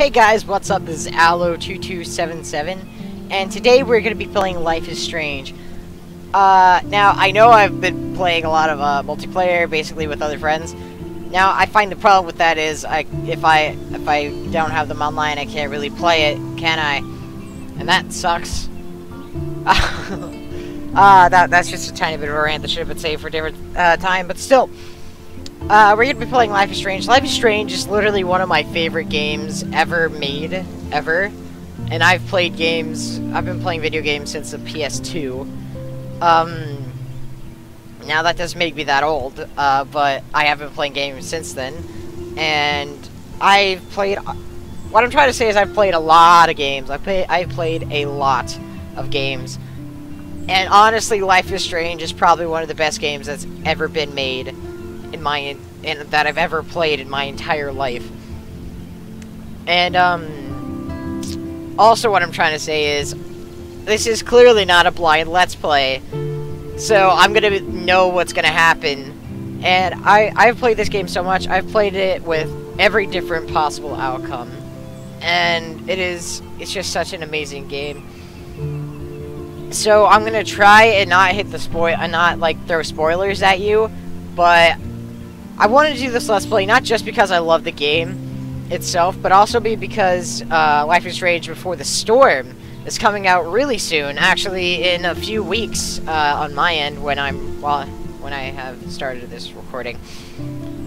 Hey guys, what's up? This is Allo2277, and today we're going to be playing Life is Strange. Now, I know I've been playing a lot of multiplayer, basically with other friends. Now, I find the problem with that is, if I don't have them online, I can't really play it, can I? And that sucks. That's just a tiny bit of a rant that should have been saved for a different time, but still. We're going to be playing Life is Strange. Life is Strange is literally one of my favorite games ever made, ever. And I've been playing video games since the PS2. Now that doesn't make me that old, but I have been playing games since then. And what I'm trying to say is I've played a lot of games. I've played a lot of games. And honestly, Life is Strange is probably one of the best games that's ever been made that I've ever played in my entire life. And also what I'm trying to say is this is clearly not a blind let's play, so I'm gonna know what's gonna happen. And I've played this game so much. I've played it with every different possible outcome, and it's just such an amazing game. So I'm gonna try and not hit not throw spoilers at you, but I wanted to do this Let's Play not just because I love the game itself, but also because Life is Strange Before the Storm is coming out really soon, actually in a few weeks on my end when I have started this recording.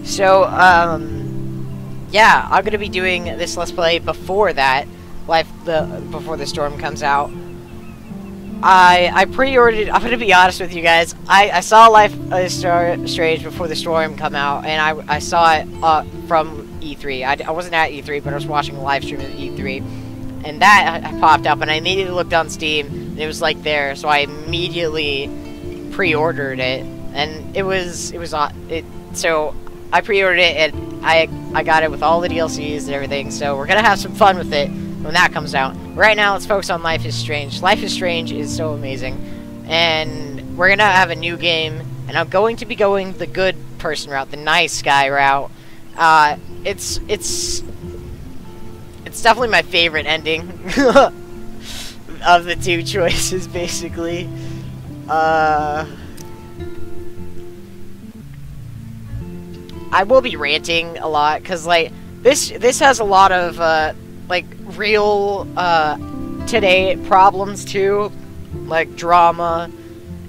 So, yeah, I'm gonna be doing this Let's Play before that, Before the Storm comes out. I pre-ordered. I'm gonna be honest with you guys. I saw Life is Strange Before the Storm come out, and I saw it from E3. I wasn't at E3, but I was watching a live stream of E3, and that popped up, and I immediately looked on Steam, and it was like there, so I immediately pre-ordered it, and so I pre-ordered it, and I got it with all the DLCs and everything. So we're gonna have some fun with it when that comes out. Right now, let's focus on Life is Strange. Life is Strange is so amazing, and we're gonna have a new game, and I'm going to be going the good person route, the nice guy route. It's definitely my favorite ending of the two choices, basically. I will be ranting a lot, because, like, this has a lot of, like, real, today problems, too. Like, drama,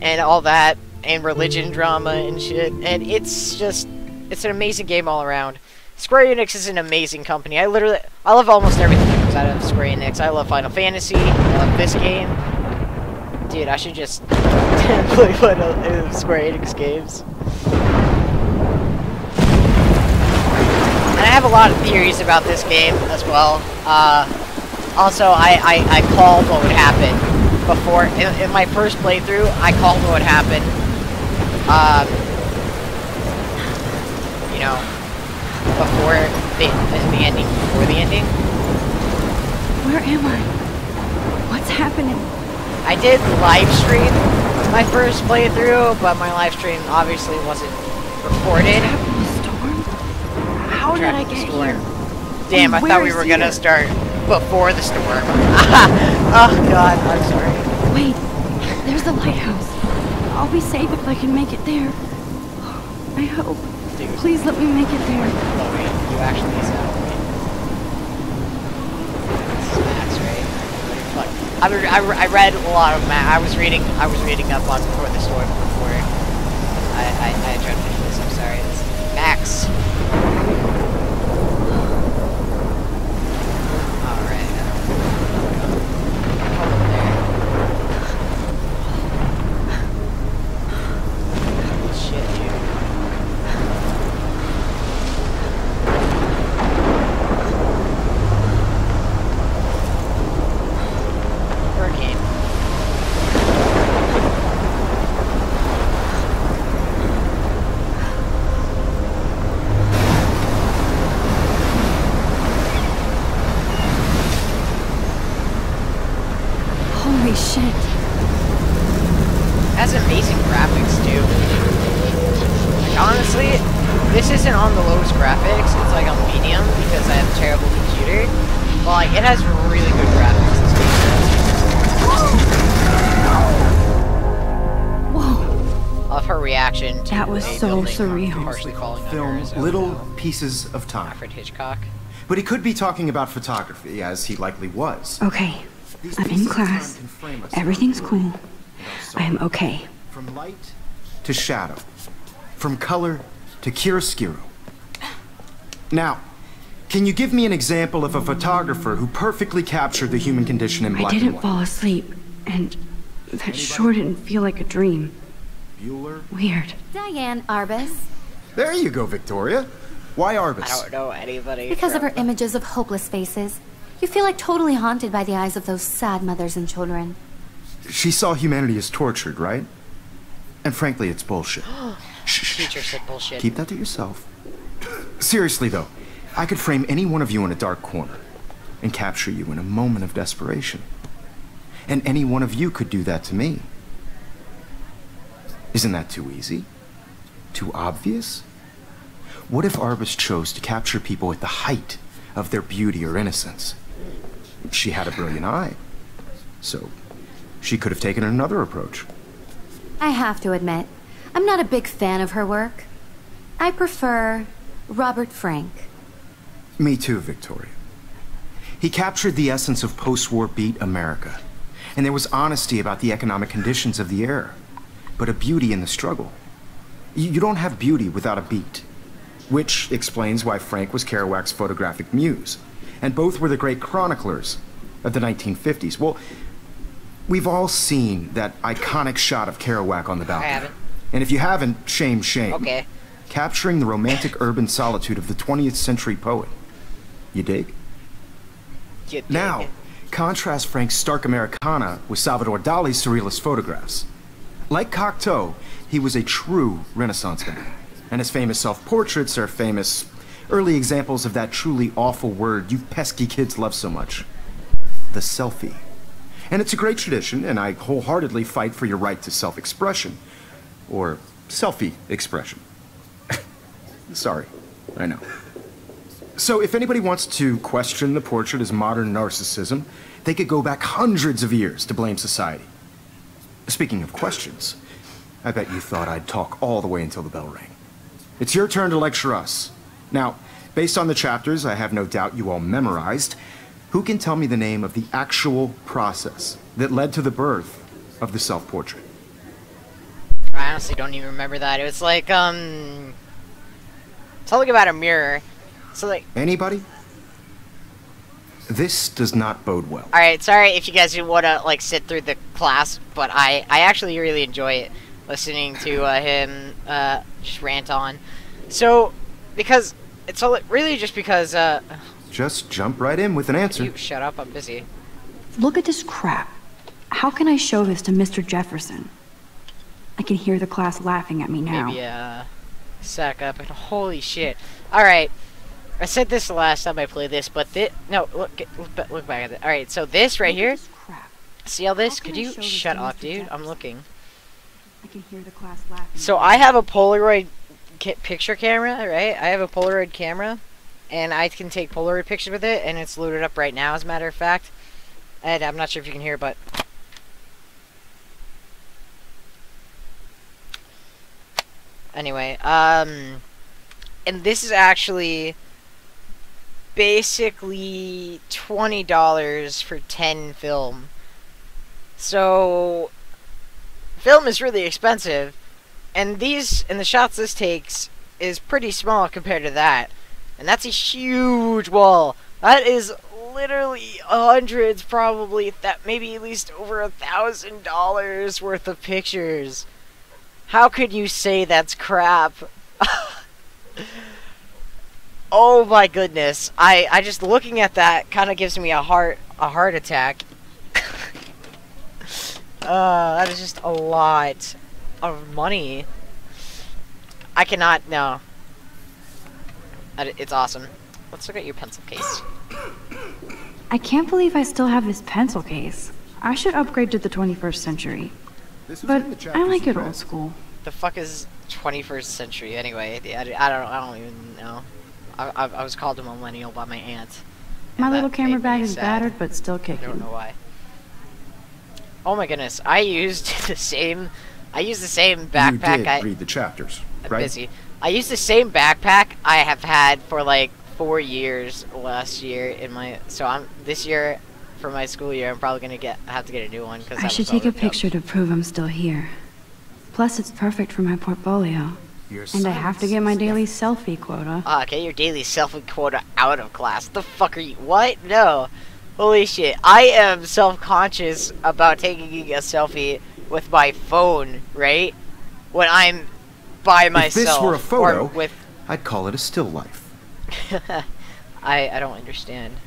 and all that, and religion drama, and shit. And it's an amazing game all around. Square Enix is an amazing company. I love almost everything that comes out of Square Enix. I love Final Fantasy, I love this game. Dude, I should just play one of Square Enix games. And I have a lot of theories about this game as well. Also, I called what would happen before. In my first playthrough, I called what would happen. You know, before the ending. Before the ending. Where am I? What's happening? I did live stream my first playthrough, but my live stream obviously wasn't recorded. How did I get here? Damn, I thought we were gonna start before the storm. Oh god, I'm sorry. Wait, there's the lighthouse. I'll be safe if I can make it there. I hope. Dude. Please let me make it there. Oh wait, you actually sound right. That's right. Fuck. I read a lot of I was reading up on Before the Storm before I tried to finish this. I'm sorry. It's Max. Holy shit. Has amazing graphics too. Like, honestly, this isn't on the lowest graphics, it's like on medium because I have a terrible computer. Well, like, it has really good graphics, this game. Whoa. Of her reaction to That was a so building surreal. partially falling on her Film as little pieces of time. Alfred Hitchcock. But he could be talking about photography, as he likely was. Okay. These I'm in pieces of time class. can frame us Everything's cool. in our soul. I am okay. From light to shadow. From color to chiaroscuro. Now, can you give me an example of a photographer who perfectly captured the human condition in I black and didn't white? fall asleep, and that sure didn't feel like a dream. Bueller? Weird. Diane Arbus. There you go, Victoria. Why Arbus? I don't know anybody. Because of from- her images of hopeless faces. You feel like totally haunted by the eyes of those sad mothers and children. She saw humanity as tortured, right? And frankly, it's bullshit. Shh. Teacher said bullshit. Keep that to yourself. Seriously, though, I could frame any one of you in a dark corner and capture you in a moment of desperation. And any one of you could do that to me. Isn't that too easy? Too obvious? What if Arbus chose to capture people at the height of their beauty or innocence? She had a brilliant eye, so she could have taken another approach. I have to admit, I'm not a big fan of her work. I prefer Robert Frank. Me too, Victoria. He captured the essence of post-war beat America, and there was honesty about the economic conditions of the era, but a beauty in the struggle. You don't have beauty without a beat, which explains why Frank was Kerouac's photographic muse, and both were the great chroniclers of the 1950s. Well, we've all seen that iconic shot of Kerouac on the balcony. I haven't. And if you haven't, shame, shame. Okay. Capturing the romantic urban solitude of the 20th century poet. You dig? You dig. Now, contrast Frank's stark Americana with Salvador Dali's surrealist photographs. Like Cocteau, he was a true Renaissance man, and his famous self-portraits are famous early examples of that truly awful word you pesky kids love so much. The selfie. And it's a great tradition, and I wholeheartedly fight for your right to self-expression. Or selfie expression. Sorry, I know. So if anybody wants to question the portrait as modern narcissism, they could go back hundreds of years to blame society. Speaking of questions, I bet you thought I'd talk all the way until the bell rang. It's your turn to lecture us. Now, based on the chapters I have no doubt you all memorized, who can tell me the name of the actual process that led to the birth of the self-portrait? I honestly don't even remember that. It was like, something about a mirror. So, like... Anybody? This does not bode well. Alright, sorry if you guys didn't want to, like, sit through the class, but I actually really enjoy it, listening to him just rant on. So, because... It's all really just because, Just jump right in with an answer. You shut up, I'm busy. Look at this crap. How can I show this to Mr. Jefferson? I can hear the class laughing at me now. Maybe, sack up and holy shit. Alright. I said this the last time I played this, but this... No, look back at it. Alright, so this right here... Crap. See all this? How can Could I you show this shut to up, Mr. dude? I'm Jefferson? looking. I can hear the class laughing. So I have a Polaroid picture camera, right? I have a Polaroid camera, and I can take Polaroid pictures with it, and it's loaded up right now, as a matter of fact. And I'm not sure if you can hear, but... Anyway, and this is actually basically $20 for 10 film. So, film is really expensive, and the shots this takes is pretty small compared to that. And that's a huge wall. That is literally hundreds, probably, maybe at least over $1,000 worth of pictures. How could you say that's crap? Oh my goodness. I just looking at that kind of gives me a heart attack. That is just a lot of money. I cannot, no. It's awesome. Let's look at your pencil case. I can't believe I still have this pencil case. I should upgrade to the 21st century. But I like it old school. The fuck is 21st century anyway? I don't even know. I was called a millennial by my aunt. My little that camera made me bag is sad. battered, but still I don't kicking. know why. Oh my goodness, I used the same backpack. You did read the chapters, I'm right? busy. I used the same backpack I have had for like 4 years last year in my. So this year for my school year. I'm probably gonna have to get a new one because I should take a picture to prove I'm still here. Plus, it's perfect for my portfolio. And I have to get my daily selfie quota. Get your daily selfie quota out of class. The fuck are you? What? No. Holy shit. I am self-conscious about taking a selfie with my phone, right? When I'm by myself. If this were a photo, with... I'd call it a still life. I don't understand.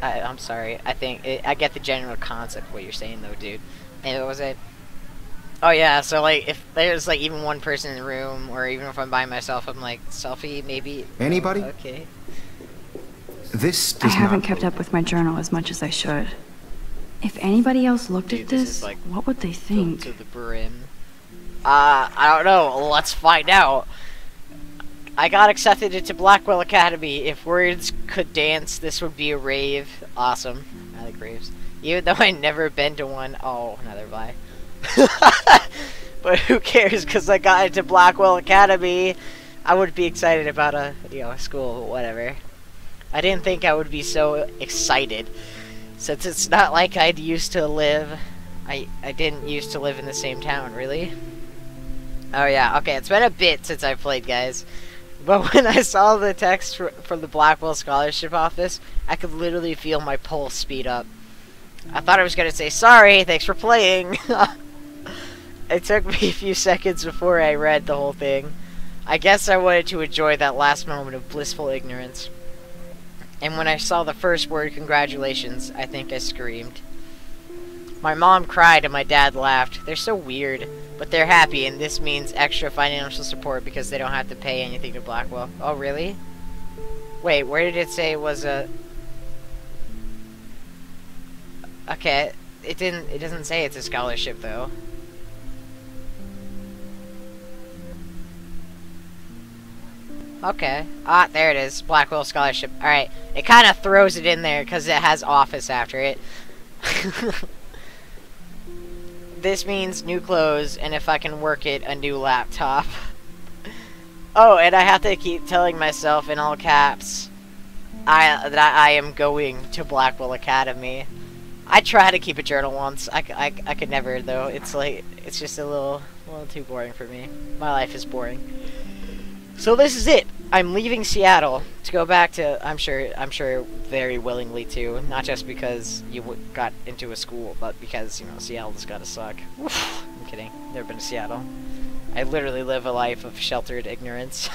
I'm sorry. I get the general concept of what you're saying, though, dude. And what was it? Oh yeah, so like if there's like even one person in the room, or even if I'm by myself, I'm like, selfie maybe. Anybody? Okay. This I does haven't not kept up with my journal as much as I should. If anybody else looked Dude, at this this, is, like, what would they Filled think? to the brim. I don't know. Let's find out. I got accepted into Blackwell Academy. If words could dance, this would be a rave. Awesome. I like raves. Even though I never been to one. Oh, neither have I. But who cares? Because I got into Blackwell Academy. I would be excited about a school, whatever. I didn't think I would be so excited, since it's not like I'd used to live. I didn't used to live in the same town, really. Oh yeah, okay. It's been a bit since I played, guys. But when I saw the text from the Blackwell Scholarship Office, I could literally feel my pulse speed up. I thought I was gonna say, sorry, thanks for playing. It took me a few seconds before I read the whole thing. I guess I wanted to enjoy that last moment of blissful ignorance. And when I saw the first word, congratulations, I think I screamed. My mom cried and my dad laughed. They're so weird, but they're happy, and this means extra financial support because they don't have to pay anything to Blackwell. Oh, really? Wait, where did it say it was a... Okay, it doesn't say it's a scholarship, though. Okay. Ah, there it is. Blackwell Scholarship. Alright. It kind of throws it in there because it has office after it. This means new clothes, and if I can work it, a new laptop. Oh, and I have to keep telling myself in all caps that I am going to Blackwell Academy. I try to keep a journal once. I could never, though. It's like, it's just a little too boring for me. My life is boring. So this is it. I'm leaving Seattle to go back to, I'm sure very willingly too, not just because you got into a school, but because, Seattle just gotta suck. Oof, I'm kidding. Never been to Seattle. I literally live a life of sheltered ignorance.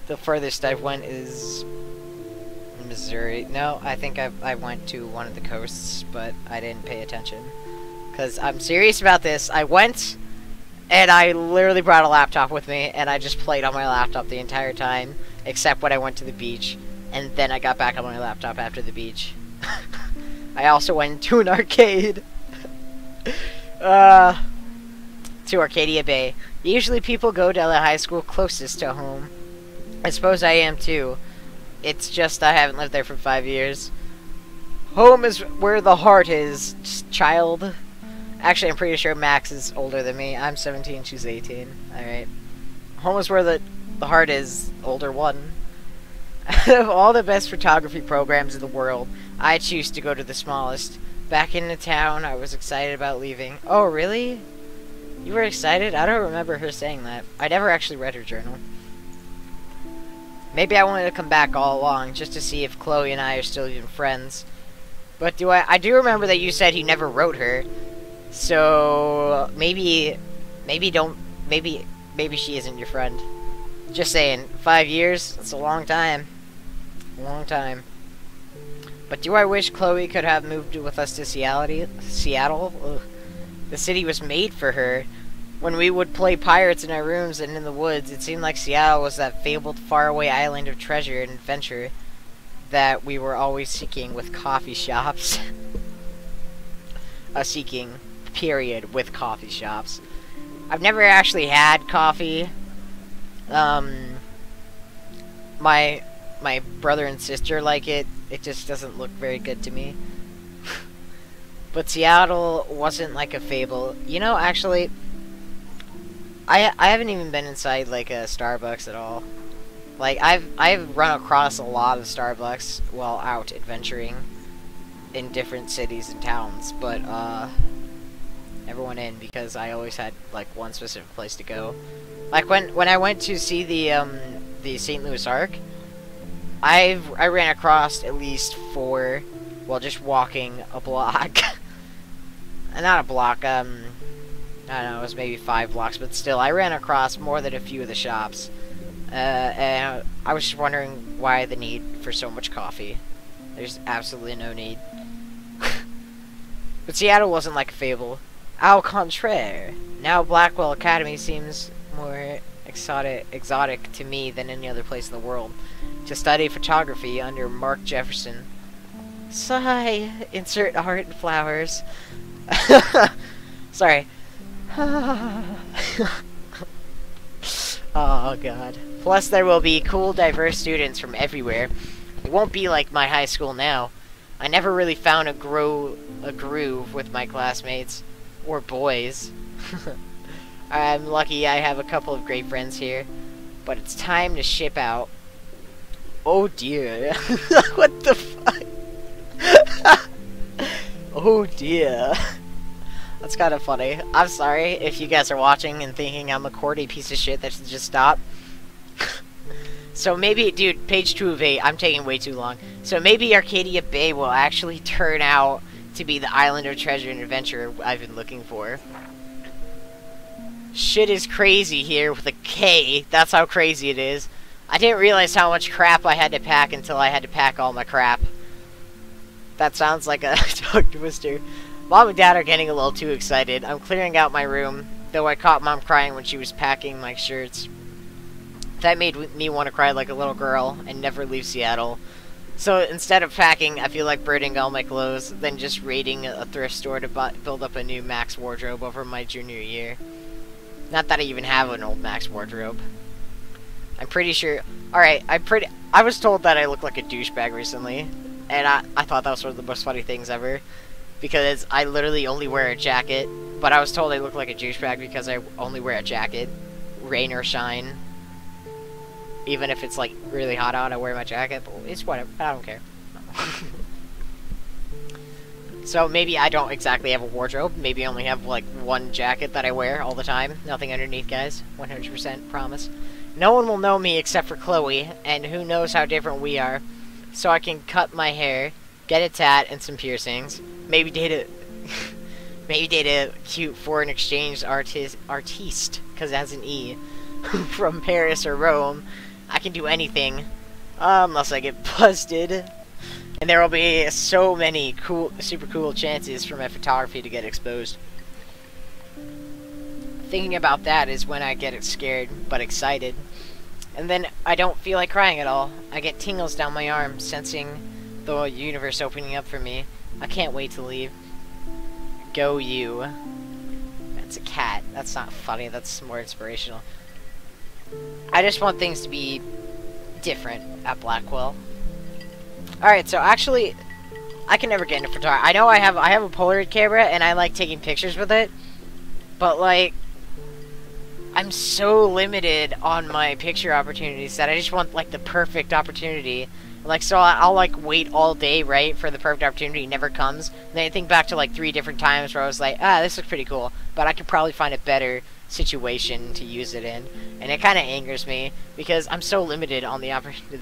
The furthest I went is Missouri. No, I think I went to one of the coasts, but I didn't pay attention. Because I'm serious about this. I went... And I literally brought a laptop with me, and I just played on my laptop the entire time, except when I went to the beach, and then I got back on my laptop after the beach. I also went to an arcade. To Arcadia Bay. Usually people go to the high school closest to home. I suppose I am too. It's just I haven't lived there for 5 years. Home is where the heart is, child. Actually, I'm pretty sure Max is older than me. I'm 17, she's 18. Alright. Home is where the heart is, older one. Out of all the best photography programs in the world, I choose to go to the smallest. Back into town, I was excited about leaving. Oh, really? You were excited? I don't remember her saying that. I never actually read her journal. Maybe I wanted to come back all along, just to see if Chloe and I are still even friends. But I do remember that you said you never wrote her. So maybe she isn't your friend. Just saying, 5 years, that's a long time. A long time. But do I wish Chloe could have moved with us to Seattle? Ugh. The city was made for her. When we would play pirates in our rooms and in the woods, it seemed like Seattle was that fabled faraway island of treasure and adventure that we were always seeking with coffee shops. Seeking, period, with coffee shops. I've never actually had coffee. My brother and sister like it, It just doesn't look very good to me. But Seattle wasn't like a fable. You know, actually, I haven't even been inside like a Starbucks at all. Like I've run across a lot of Starbucks while out adventuring in different cities and towns, but never went in because I always had like one specific place to go. Like when I went to see the St. Louis Arc, I ran across at least 4 while just walking a block. Not a block, I don't know, it was maybe 5 blocks, but still, I ran across more than a few of the shops. And I was just wondering why the need for so much coffee. There's absolutely no need. But Seattle wasn't like a fable. Au contraire. Now Blackwell Academy seems more exotic to me than any other place in the world. To study photography under Mark Jefferson. Sigh. Insert art and flowers. Sorry. Oh god. Plus there will be cool, diverse students from everywhere. It won't be like my high school now. I never really found a groove with my classmates. Or boys. I'm lucky I have a couple of great friends here. But it's time to ship out. Oh dear. What the fuck? Oh dear. That's kind of funny. I'm sorry if you guys are watching and thinking I'm a corny piece of shit that should just stop. So maybe, dude, page 2 of 8, I'm taking way too long. So maybe Arcadia Bay will actually turn out to be the island of treasure and adventure I've been looking for. Shit is crazy here with a K. That's how crazy it is. I didn't realize how much crap I had to pack until I had to pack all my crap. That sounds like a tongue twister. Mom and Dad are getting a little too excited. I'm clearing out my room, though I caught Mom crying when she was packing my shirts. That made me want to cry like a little girl and never leave Seattle. So instead of packing, I feel like burning all my clothes, then just raiding a thrift store to build up a new Max wardrobe over my junior year. Not that I even have an old Max wardrobe. I'm pretty sure... Alright, I was told that I look like a douchebag recently, and I thought that was one of the most funny things ever. Because I literally only wear a jacket, but I was told I look like a douchebag because I only wear a jacket. Rain or shine. Even if it's like really hot out, I wear my jacket, but it's whatever, I don't care. So maybe I don't exactly have a wardrobe, maybe I only have like one jacket that I wear all the time. Nothing underneath, guys, 100% promise. No one will know me except for Chloe, and who knows how different we are. So I can cut my hair, get a tat, and some piercings. Maybe date a cute foreign exchange artiste, because it has an E, from Paris or Rome. I can do anything, unless I get busted. And there will be so many super cool chances for my photography to get exposed. Thinking about that is when I get scared, but excited. And then I don't feel like crying at all. I get tingles down my arm, sensing the universe opening up for me. I can't wait to leave. Go you. That's a cat. That's not funny, that's more inspirational. I just want things to be different at Blackwell. Alright, so actually, I can never get into photography. I know I have a Polaroid camera, and I like taking pictures with it. But, like, I'm so limited on my picture opportunities that I just want, like, the perfect opportunity. Like, so I'll like, wait all day, right, for the perfect opportunity. It never comes. And then I think back to, like, 3 different times where I was like, this looks pretty cool. But I could probably find a better situation to use it in. And it kind of angers me, because I'm so limited on the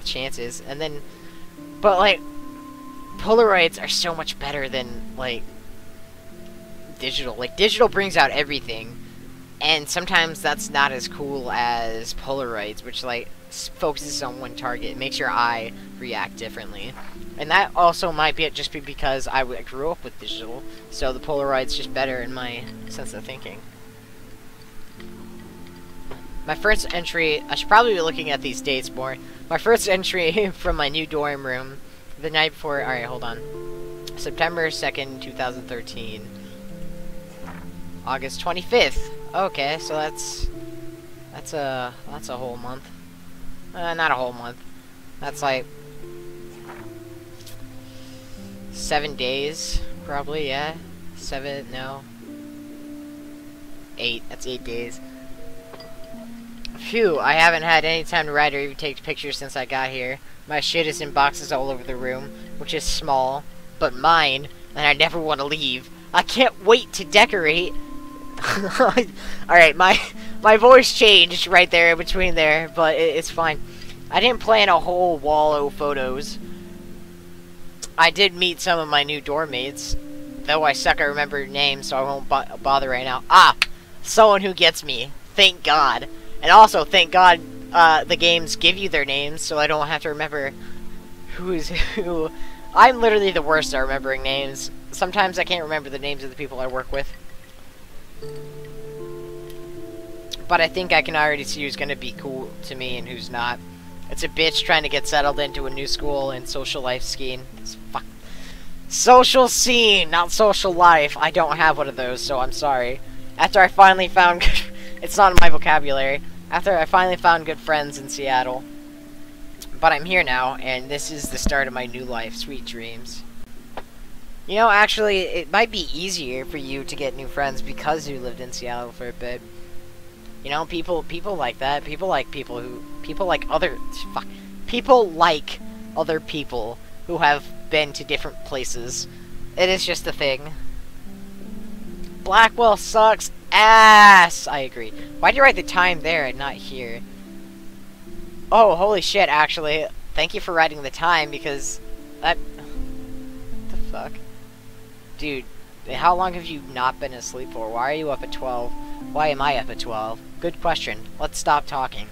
chances. And then, but, like, Polaroids are so much better than, like, digital. Like, digital brings out everything. And sometimes that's not as cool as Polaroids, which, like, focuses on one target. It makes your eye react differently. And that also might be just because I grew up with digital, so the Polaroid's just better in my sense of thinking. My first entry, I should probably be looking at these dates more. My first entry from my new dorm room, the night before, alright, hold on. September 2nd, 2013. August 25th. Okay, so that's a whole month. Not a whole month. That's like 7 days, probably, yeah. 7, no. 8, that's 8 days. Phew, I haven't had any time to write or even take pictures since I got here. My shit is in boxes all over the room, which is small, but mine, and I never want to leave. I can't wait to decorate. Alright, my voice changed right there in between there, but it's fine. I didn't plan a whole wall of photos. I did meet some of my new dorm mates, though I suck at remembering names, so I won't bother right now. Ah! Someone who gets me. Thank God. And also, thank God, the games give you their names, so I don't have to remember who's who. I'm literally the worst at remembering names. Sometimes I can't remember the names of the people I work with. But I think I can already see who's gonna be cool to me and who's not. It's a bitch trying to get settled into a new school and social life scene. Fuck. Social scene, not social life. I don't have one of those, so I'm sorry. After I finally found... it's not in my vocabulary. After I finally found good friends in Seattle. But I'm here now, and this is the start of my new life. Sweet dreams. You know, actually, it might be easier for you to get new friends because you lived in Seattle for a bit. You know, people like that. People like other people who have been to different places. It is just a thing. Blackwell sucks ass. I agree. Why'd you write the time there and not here? Oh, holy shit, actually. Thank you for writing the time, because that... What the fuck? Dude, how long have you not been asleep for? Why are you up at 12? Why am I up at 12? Good question. Let's stop talking.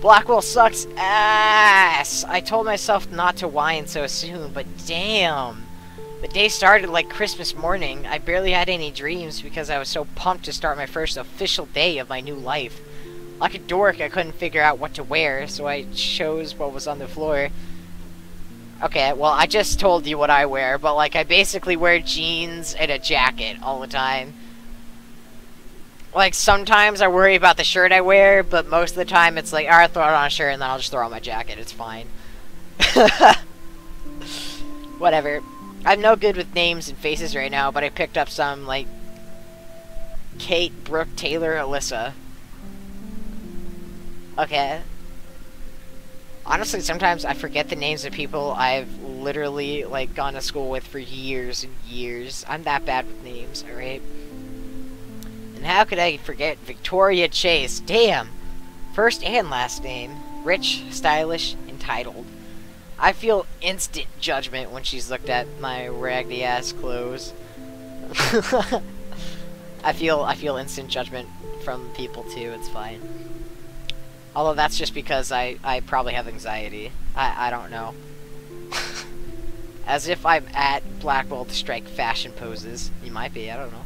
Blackwell sucks ass! I told myself not to whine so soon, but damn! The day started like Christmas morning. I barely had any dreams because I was so pumped to start my first official day of my new life. Like a dork, I couldn't figure out what to wear, so I chose what was on the floor. Okay, well, I just told you what I wear, but, like, I basically wear jeans and a jacket all the time. Like, sometimes I worry about the shirt I wear, but most of the time it's like, alright, throw it on a shirt, and then I'll just throw on my jacket. It's fine. Whatever. I'm no good with names and faces right now, but I picked up some, like, Kate, Brooke, Taylor, Alyssa. Okay. Honestly, sometimes I forget the names of people I've literally, like, gone to school with for years and years. I'm that bad with names, alright? And how could I forget Victoria Chase? Damn! First and last name. Rich, stylish, entitled. I feel instant judgment when she's looked at my raggedy-ass clothes. I feel instant judgment from people, too. It's fine. Although that's just because I probably have anxiety. I don't know. As if I'm at Blackwell to strike fashion poses. You might be, I don't know.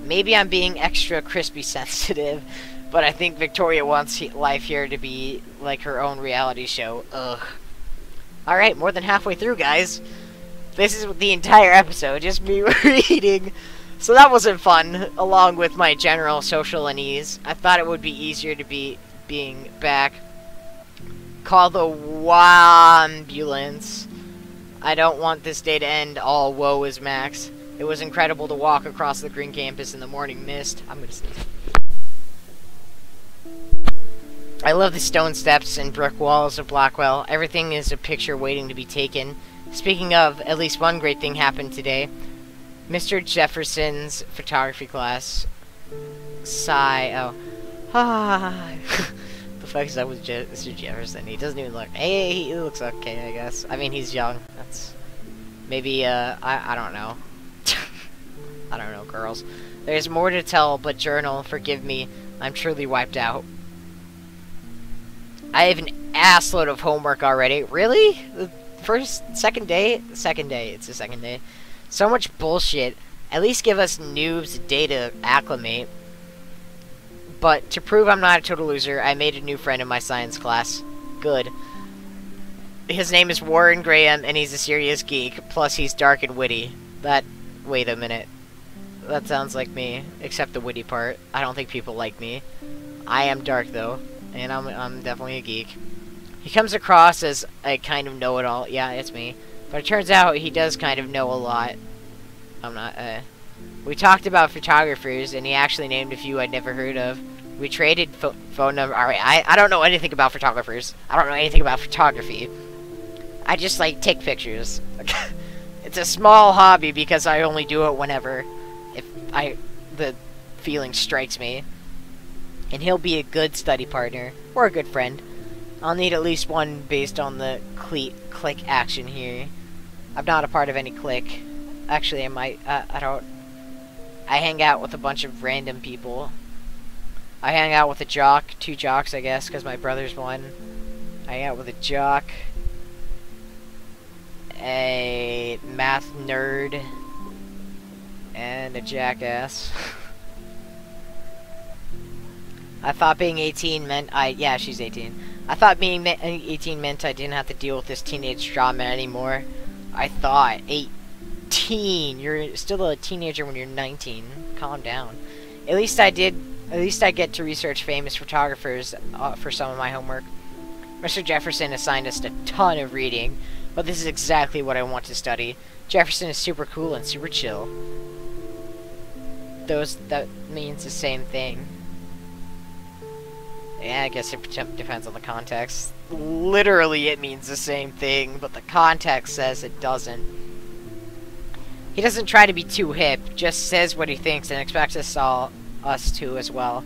Maybe I'm being extra crispy sensitive, but I think Victoria wants life here to be like her own reality show. Ugh. Alright, more than halfway through, guys. This is the entire episode, just me reading. So that wasn't fun, along with my general social unease. I thought it would be easier to be being back. Call the ambulance. I don't want this day to end all woe is Max. It was incredible to walk across the green campus in the morning mist. I'm gonna sneeze. I love the stone steps and brick walls of Blackwell. Everything is a picture waiting to be taken. Speaking of, at least one great thing happened today. Mr. Jefferson's photography class. Sigh. Oh. Ah. The fuck is up with Mr. Jefferson? He doesn't even look. Hey, he looks okay, I guess. I mean, he's young. That's maybe. I don't know. I don't know, girls. There's more to tell, but journal. Forgive me. I'm truly wiped out. I have an assload of homework already. Really? The second day? Second day. It's the second day. So much bullshit. At least give us noobs a day to acclimate. But to prove I'm not a total loser, I made a new friend in my science class. Good. His name is Warren Graham, and he's a serious geek. Plus, he's dark and witty. Wait a minute. That sounds like me, except the witty part. I don't think people like me. I am dark, though, and I'm definitely a geek. He comes across as a kind of know-it-all. Yeah, it's me. But it turns out he does kind of know a lot. I'm not, we talked about photographers, and he actually named a few I'd never heard of. We traded phone number. Alright, I don't know anything about photographers. I don't know anything about photography. I just, like, take pictures. It's a small hobby because I only do it whenever the feeling strikes me. And he'll be a good study partner, or a good friend. I'll need at least one based on the click action here. I'm not a part of any clique. Actually, I might, I hang out with a bunch of random people. I hang out with a jock, 2 jocks, I guess, because my brother's one. I hang out with a jock, a math nerd, and a jackass. I thought being 18 meant yeah, she's 18. I thought being 18 meant I didn't have to deal with this teenage drama anymore. I thought 18. You're still a teenager when you're 19. Calm down. At least I get to research famous photographers for some of my homework. Mr. Jefferson assigned us a ton of reading, but this is exactly what I want to study. Jefferson is super cool and super chill. That means the same thing. Yeah, I guess it depends on the context. Literally, it means the same thing, but the context says it doesn't. He doesn't try to be too hip, just says what he thinks and expects us to as well.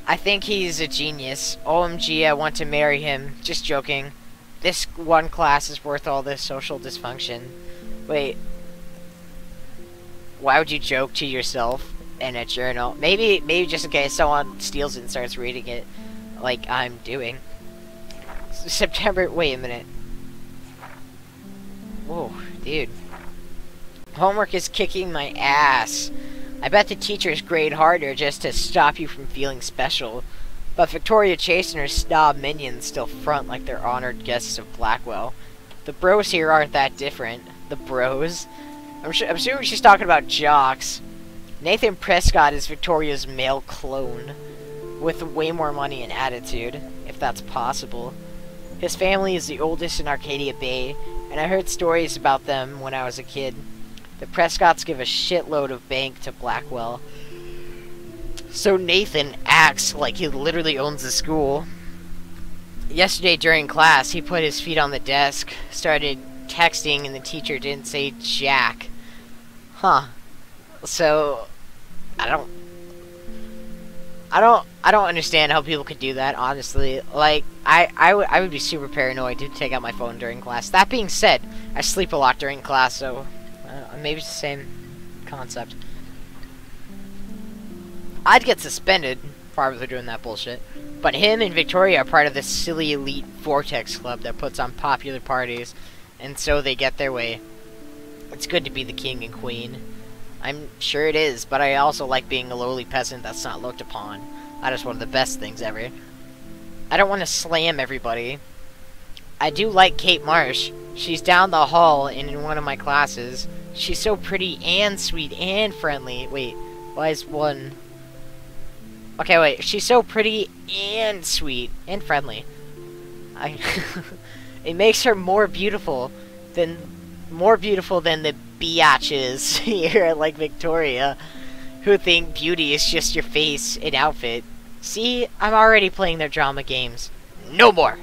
I think he's a genius. OMG, I want to marry him. Just joking. This one class is worth all this social dysfunction. Wait. Why would you joke to yourself in a journal? Maybe just in case someone steals it and starts reading it, like I'm doing. September. Wait a minute. Whoa, dude. Homework is kicking my ass. I bet the teachers grade harder just to stop you from feeling special. But Victoria Chase and her snob minions still front like they're honored guests of Blackwell. The bros here aren't that different. The bros? I'm assuming she's talking about jocks. Nathan Prescott is Victoria's male clone, with way more money and attitude, if that's possible. His family is the oldest in Arcadia Bay, and I heard stories about them when I was a kid. The Prescotts give a shitload of bank to Blackwell. So Nathan acts like he literally owns the school. Yesterday during class, he put his feet on the desk, started texting, and the teacher didn't say jack. Huh. So, I don't understand how people could do that, honestly. Like, I would be super paranoid to take out my phone during class. That being said, I sleep a lot during class, so maybe it's the same concept. I'd get suspended probably for doing that bullshit. But him and Victoria are part of this silly elite Vortex Club that puts on popular parties, and so they get their way. It's good to be the king and queen. I'm sure it is, but I also like being a lowly peasant that's not looked upon. That is one of the best things ever. I don't want to slam everybody. I do like Kate Marsh. She's down the hall and in one of my classes. She's so pretty and sweet and friendly. Wait, why is one... Okay, wait. She's so pretty and sweet and friendly. It makes her more beautiful than the biatches here, like Victoria, who think beauty is just your face and outfit. See, I'm already playing their drama games. No more.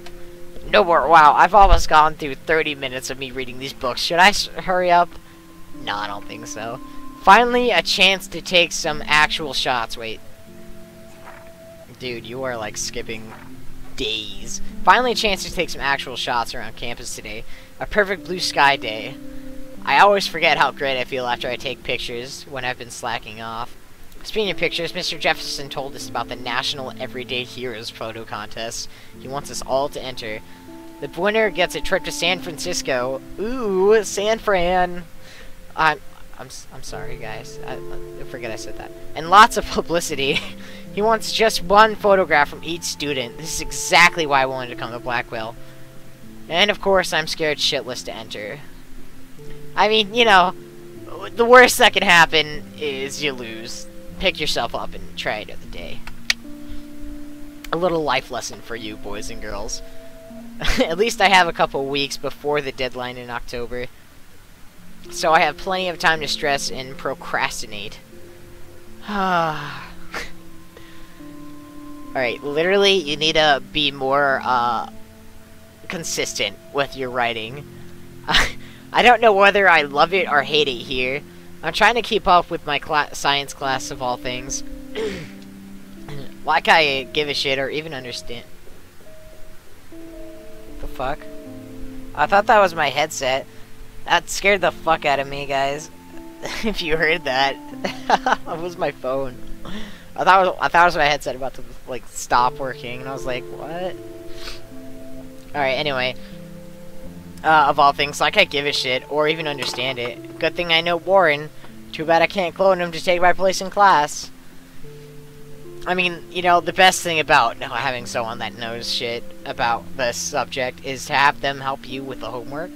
No more. Wow, I've almost gone through 30 minutes of me reading these books. Should I hurry up? No, I don't think so. Finally, a chance to take some actual shots. Wait. Dude, you are like skipping days. Finally, a chance to take some actual shots around campus today. A perfect blue sky day. I always forget how great I feel after I take pictures when I've been slacking off. Speaking of pictures, Mr. Jefferson told us about the National Everyday Heroes photo contest. He wants us all to enter. The winner gets a trip to San Francisco. Ooh, San Fran. I'm sorry, guys. I forget I said that. And lots of publicity. He wants just one photograph from each student. This is exactly why I wanted to come to Blackwell. And of course, I'm scared shitless to enter. I mean, you know, the worst that can happen is you lose. Pick yourself up and try another day. A little life lesson for you, boys and girls. At least I have a couple weeks before the deadline in October. So I have plenty of time to stress and procrastinate. Alright, literally, you need to be more, consistent with your writing. I don't know whether I love it or hate it here. I'm trying to keep up with my science class of all things. Like I give a shit or even understand. The fuck? I thought that was my headset. That scared the fuck out of me, guys. If you heard that. That was my phone. I thought it was my headset about to, like, stop working, and I was like, what? Alright, anyway. Of all things, like I give a shit, or even understand it. Good thing I know Warren. Too bad I can't clone him to take my place in class. I mean, you know, the best thing about having someone that knows shit about this subject is to have them help you with the homework.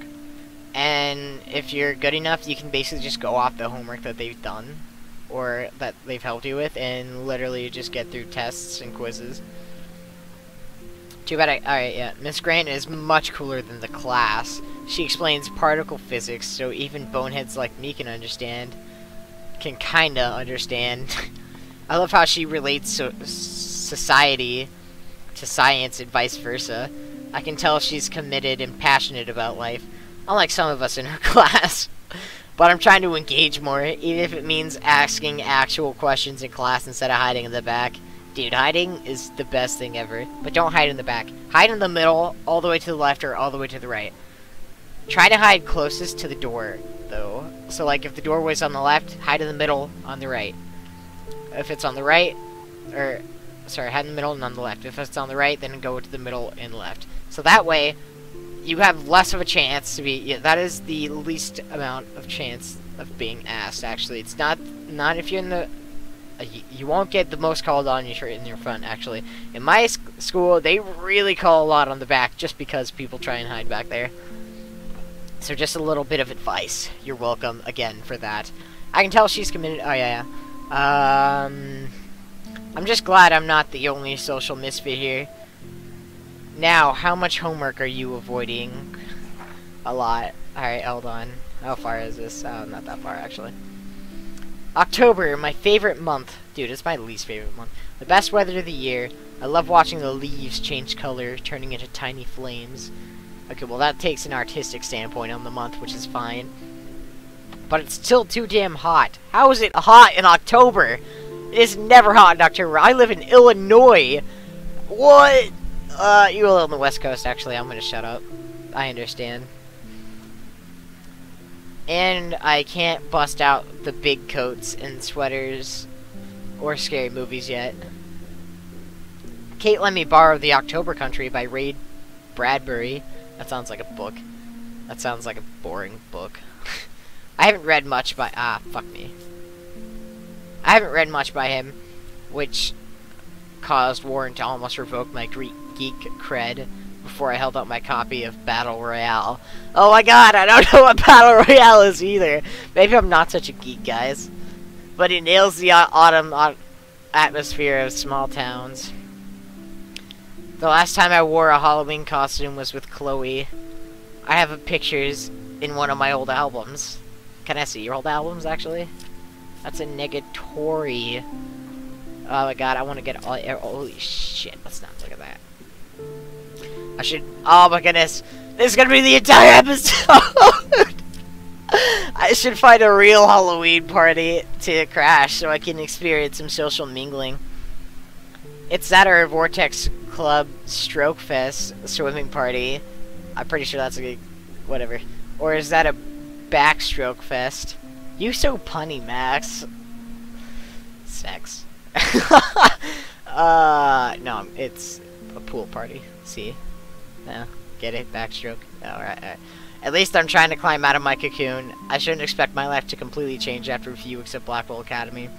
And if you're good enough, you can basically just go off the homework that they've done, or that they've helped you with, and literally just get through tests and quizzes. Too bad alright, yeah. Miss Grant is much cooler than the class. She explains particle physics, so even boneheads like me can kinda understand. I love how she relates society to science and vice versa. I can tell she's committed and passionate about life, unlike some of us in her class. But I'm trying to engage more, even if it means asking actual questions in class instead of hiding in the back. Dude, hiding is the best thing ever. But don't hide in the back. Hide in the middle, all the way to the left, or all the way to the right. Try to hide closest to the door, though. So, like, if the doorway's on the left, hide in the middle on the right. If it's on the right, hide in the middle and on the left. If it's on the right, then go to the middle and left. So that way, you have less of a chance to be, yeah, that is the least amount of chance of being asked, actually. It's not if you're in the, you won't get the most called on in your front, actually. In my school, they really call a lot on the back, just because people try and hide back there. So just a little bit of advice. You're welcome, again, for that. I can tell she's committed, oh yeah. I'm just glad I'm not the only social misfit here. Now, how much homework are you avoiding? A lot. Alright, hold on. How far is this? Oh, not that far, actually. October, my favorite month. Dude, it's my least favorite month. The best weather of the year. I love watching the leaves change color, turning into tiny flames. Okay, well, that takes an artistic standpoint on the month, which is fine. But it's still too damn hot. How is it hot in October? It is never hot in October. I live in Illinois. What? You live on the West Coast, actually. I'm gonna shut up. I understand. And I can't bust out the big coats and sweaters or scary movies yet. Kate let me borrow The October Country by Ray Bradbury. That sounds like a book. That sounds like a boring book. I haven't read much by... fuck me. I haven't read much by him, which caused Warren to almost revoke my geek cred before I held up my copy of Battle Royale. Oh my god, I don't know what Battle Royale is either. Maybe I'm not such a geek, guys. But it nails the autumn atmosphere of small towns. The last time I wore a Halloween costume was with Chloe. I have pictures in one of my old albums. Can I see your old albums, actually? That's a negatory. Oh my god, I want to get all... Holy shit, let's not look at that. I should... Oh my goodness. This is gonna be the entire episode! I should find a real Halloween party to crash so I can experience some social mingling. It's that or Vortex Club Stroke Fest swimming party. I'm pretty sure that's a good... Whatever. Or is that a Backstroke Fest? You so punny, Max. Sex. No, it's a pool party. See? No, get it? Backstroke. Alright. At least I'm trying to climb out of my cocoon. I shouldn't expect my life to completely change after a few weeks at Blackwell Academy.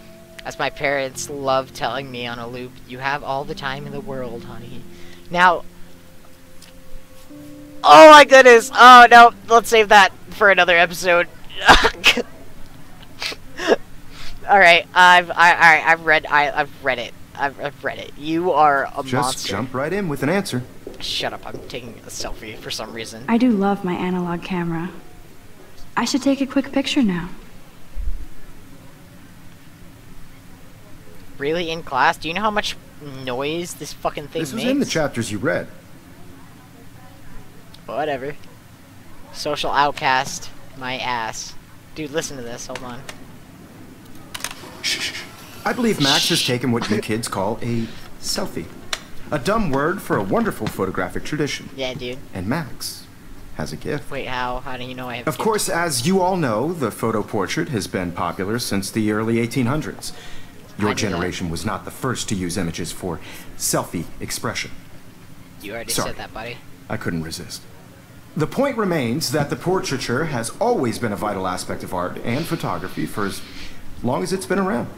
As my parents love telling me on a loop, you have all the time in the world, honey. Now... Oh my goodness! Oh no, let's save that for another episode. Alright, I've read it. I've read it. You are a monster. Just jump right in with an answer. Shut up, I'm taking a selfie for some reason. I do love my analog camera. I should take a quick picture now. Really, in class? Do you know how much noise this fucking thing makes? This was in the chapters you read. Whatever. Social outcast. My ass. Dude, listen to this. Hold on. Shh. I believe Max has taken what you kids call a selfie. A dumb word for a wonderful photographic tradition. Yeah, dude. And Max has a gift. Wait, how? How do you know I have a Of gift? course, as you all know, the photo portrait has been popular since the early 1800s. I Your knew generation was not the first to use images for selfie expression. You already Sorry. said that, buddy. I couldn't resist. The point remains that the portraiture has always been a vital aspect of art and photography for as long as it's been around.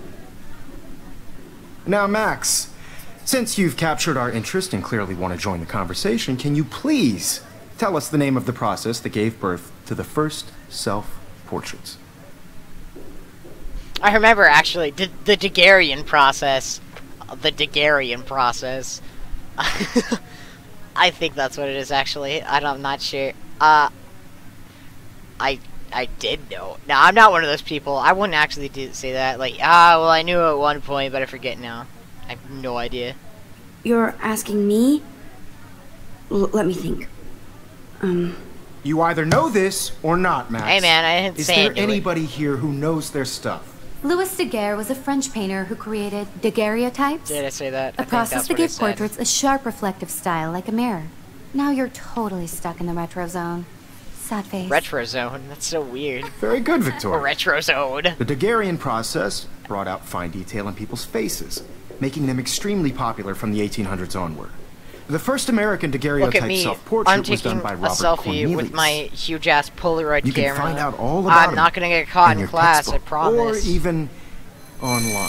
Now, Max, since you've captured our interest and clearly want to join the conversation, can you please tell us the name of the process that gave birth to the first self-portraits? I remember, actually, the Daguerrean process. The Daguerrean process. I think that's what it is, actually. I'm not sure. I did know. No, I'm not one of those people. I wouldn't actually say that. Like, well, I knew at one point, but I forget now. I have no idea. You're asking me? Let me think. You either know this or not, Max. Hey, man, I didn't Is say I there knew it. anybody here who knows their stuff? Louis Daguerre was a French painter who created daguerreotypes. Did I say that? I A think process that's that what I gives said. portraits a sharp reflective style like a mirror. Now you're totally stuck in the retro zone. Sad face. Retro zone. That's so weird. Very good, Victoria. Retro zone. The Daguerrean process brought out fine detail in people's faces, making them extremely popular from the 1800s onward. The first American Look at daguerreotype me. self-portrait I'm was taking done by a Robert selfie Cornelius. with my huge-ass Polaroid You can camera. find out all about I'm not him gonna get caught in your class, I textbook, promise. Or even online.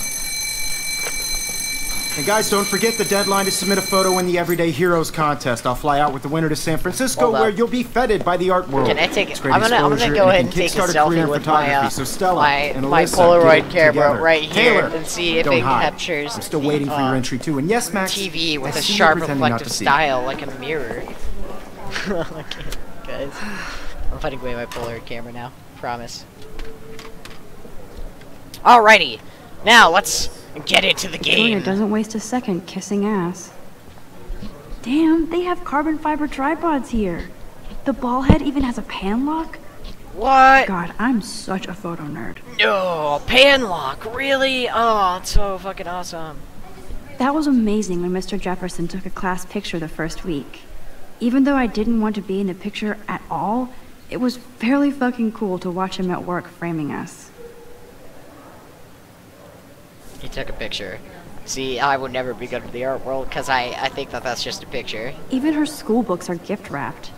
And guys, don't forget the deadline to submit a photo in the Everyday Heroes contest. I'll fly out with the winner to San Francisco, Hold up. where you'll be feted by the art world. Can I take It's it? great I'm gonna exposure, go ahead it and can take a kickstart career selfie in with my photography. So Stella and my Alyssa, Polaroid get it camera together. right here Taylor, and see if don't it hide. captures I'm still waiting for your entry too. And yes, Max, TV with I a see you sharp pretending not reflective to see. style like a mirror. Okay, guys, I'm putting away my Polaroid camera now. Promise. Alrighty, now let's get into the Victoria game. doesn't waste a second kissing ass. Damn, they have carbon fiber tripods here. The ball head even has a pan lock? What? God, I'm such a photo nerd. No, pan lock, really? Oh, it's so fucking awesome. That was amazing when Mr. Jefferson took a class picture the first week. Even though I didn't want to be in the picture at all, it was fairly fucking cool to watch him at work framing us. He took a picture. See, I would never be good at the art world because I think that that's just a picture. Even her school books are gift wrapped.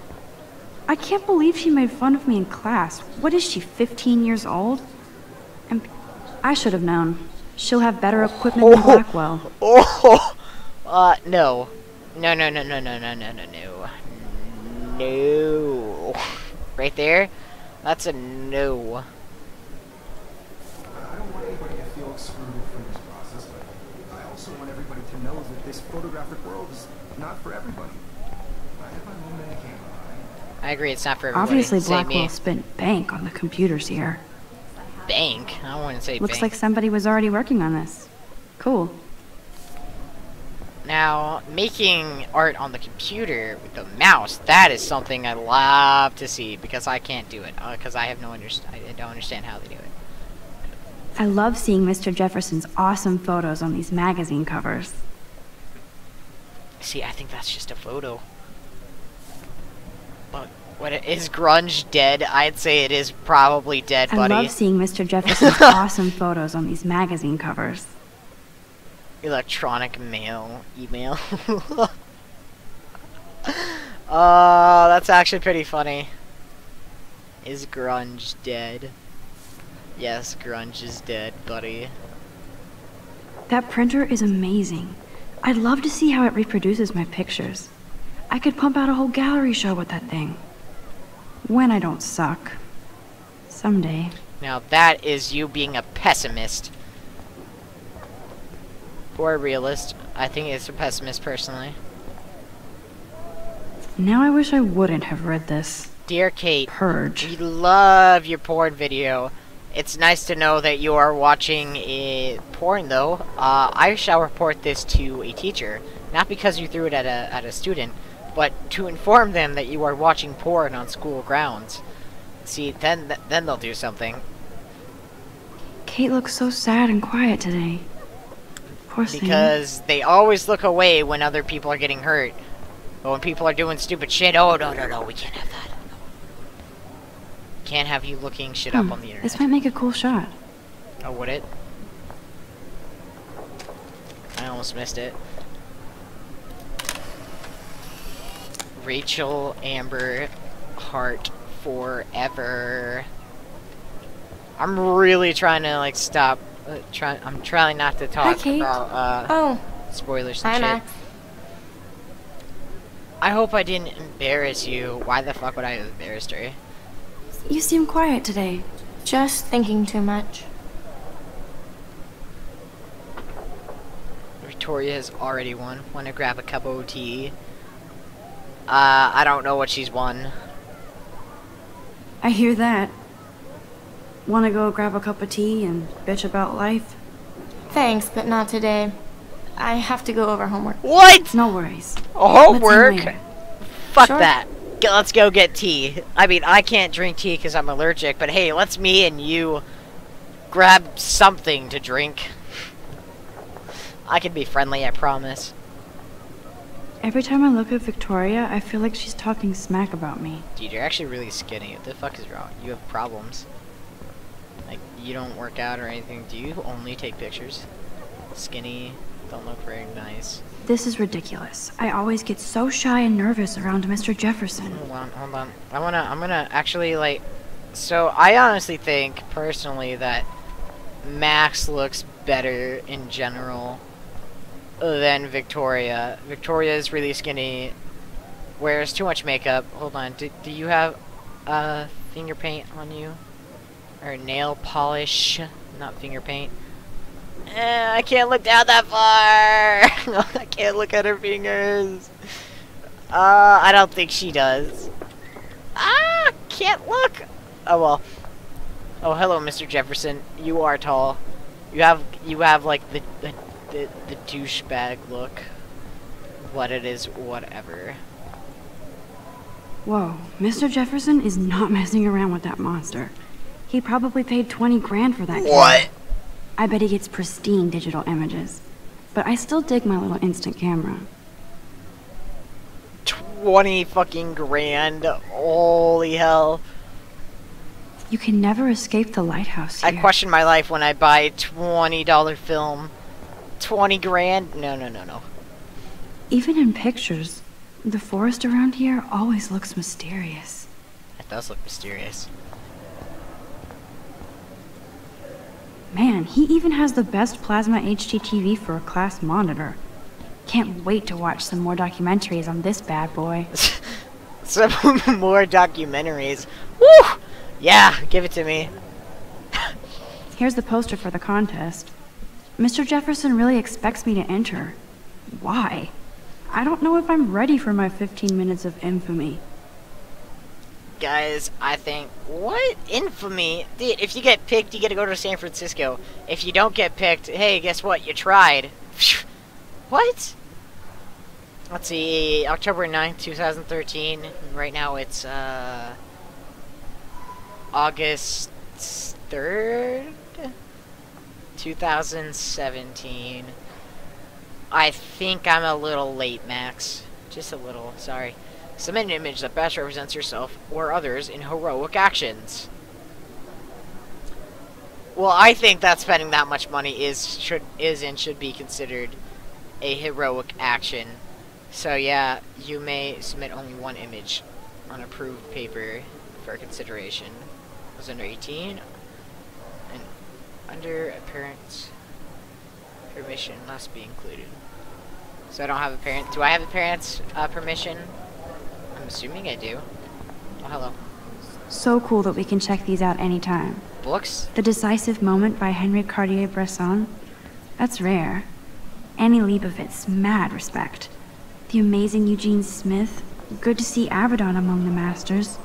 I can't believe she made fun of me in class. What is she, 15 years old? And I should have known. She'll have better equipment than Blackwell. Oh, no. No, no, no, no, no, no, no, no, no. No. Right there? That's a no. I don't want anybody to feel excluded from this process, but I also want everybody to know that this photographic world is not for everybody. I have my moment in camera. I agree, it's not for everybody. Obviously, Say Blackwell me. spent bank on the computers here. Bank? I wouldn't say Looks bank. like somebody was already working on this. Cool. Now, making art on the computer with the mouse, that is something I love to see because I can't do it. Because I have I don't understand how they do it. I love seeing Mr. Jefferson's awesome photos on these magazine covers. See, I think that's just a photo. But is grunge dead? I'd say it is probably dead, buddy. I love seeing Mr. Jefferson's awesome photos on these magazine covers. Electronic mail, email. Oh, that's actually pretty funny. Is grunge dead? Yes, grunge is dead, buddy. That printer is amazing. I'd love to see how it reproduces my pictures. I could pump out a whole gallery show with that thing. When I don't suck. Someday. Now that is you being a pessimist. Or a realist. I think it's a pessimist, personally. Now I wish I wouldn't have read this. Dear Kate, Purge. we love your porn video. It's nice to know that you are watching porn, though. I shall report this to a teacher, not because you threw it at a student, but to inform them that you are watching porn on school grounds. See, then they'll do something. Kate looks so sad and quiet today. Poor thing. Because they always look away when other people are getting hurt. But when people are doing stupid shit, oh, no, we can't have that. Can't have you looking shit up on the internet. This might make a cool shot. Oh, would it? I almost missed it. Rachel Amber Hart forever. I'm really trying to like stop. I'm trying not to talk about spoilers and shit. Max. I hope I didn't embarrass you. Why the fuck would I have embarrassed her? You seem quiet today. Just thinking too much. Victoria has already won. Want to grab a cup of tea? I don't know what she's won. I hear that. Wanna go grab a cup of tea and bitch about life? Thanks, but not today. I have to go over homework. What? No worries. Homework? Let's end later. Fuck Sure. that. Let's go get tea. I mean, I can't drink tea because I'm allergic, but hey, let's me and you grab something to drink. I can be friendly, I promise. Every time I look at Victoria, I feel like she's talking smack about me. Dude, you're actually really skinny. What the fuck is wrong? You have problems. Like, you don't work out or anything. Do you only take pictures? Skinny, don't look very nice. This is ridiculous. I always get so shy and nervous around Mr. Jefferson. Hold on. I'm gonna actually, like... So, I honestly think, personally, that Max looks better in general than Victoria. Victoria is really skinny, wears too much makeup. Hold on, do you have finger paint on you? Or nail polish? Not finger paint. I can't look down that far! I can't look at her fingers. I don't think she does. Can't look! Oh well. Oh, hello, Mr. Jefferson. You are tall. You have like the douchebag look. What it is, whatever. Whoa, Mr. Jefferson is not messing around with that monster. He probably paid 20 grand for that What? camera. I bet he gets pristine digital images. But I still dig my little instant camera. 20 fucking grand. Holy hell. You can never escape the lighthouse here. I question my life when I buy $20 film. 20 grand? No. Even in pictures, the forest around here always looks mysterious. It does look mysterious. Man, he even has the best plasma HDTV for a class monitor. Can't wait to watch some more documentaries on this bad boy. Some more documentaries. Woo! Yeah, give it to me. Here's the poster for the contest. Mr. Jefferson really expects me to enter. Why? I don't know if I'm ready for my 15 minutes of infamy. Guys, I think... What? Infamy? Dude, if you get picked, you get to go to San Francisco. If you don't get picked, hey, guess what? You tried. What? Let's see, October 9th, 2013. Right now it's, August 3rd? 2017. I think I'm a little late, Max. Just a little, sorry. Submit an image that best represents yourself or others in heroic actions. Well, I think that spending that much money is and should be considered a heroic action. So yeah, you may submit only one image on approved paper for consideration. Was under 18 and under a parent's permission must be included. So I don't have a parent. Do I have a parent's permission? I'm assuming I do. Oh, hello. So cool that we can check these out anytime. Books? The Decisive Moment by Henry Cartier-Bresson. That's rare. Annie Leibovitz, mad respect. The Amazing Eugene Smith. Good to see Abaddon among the masters.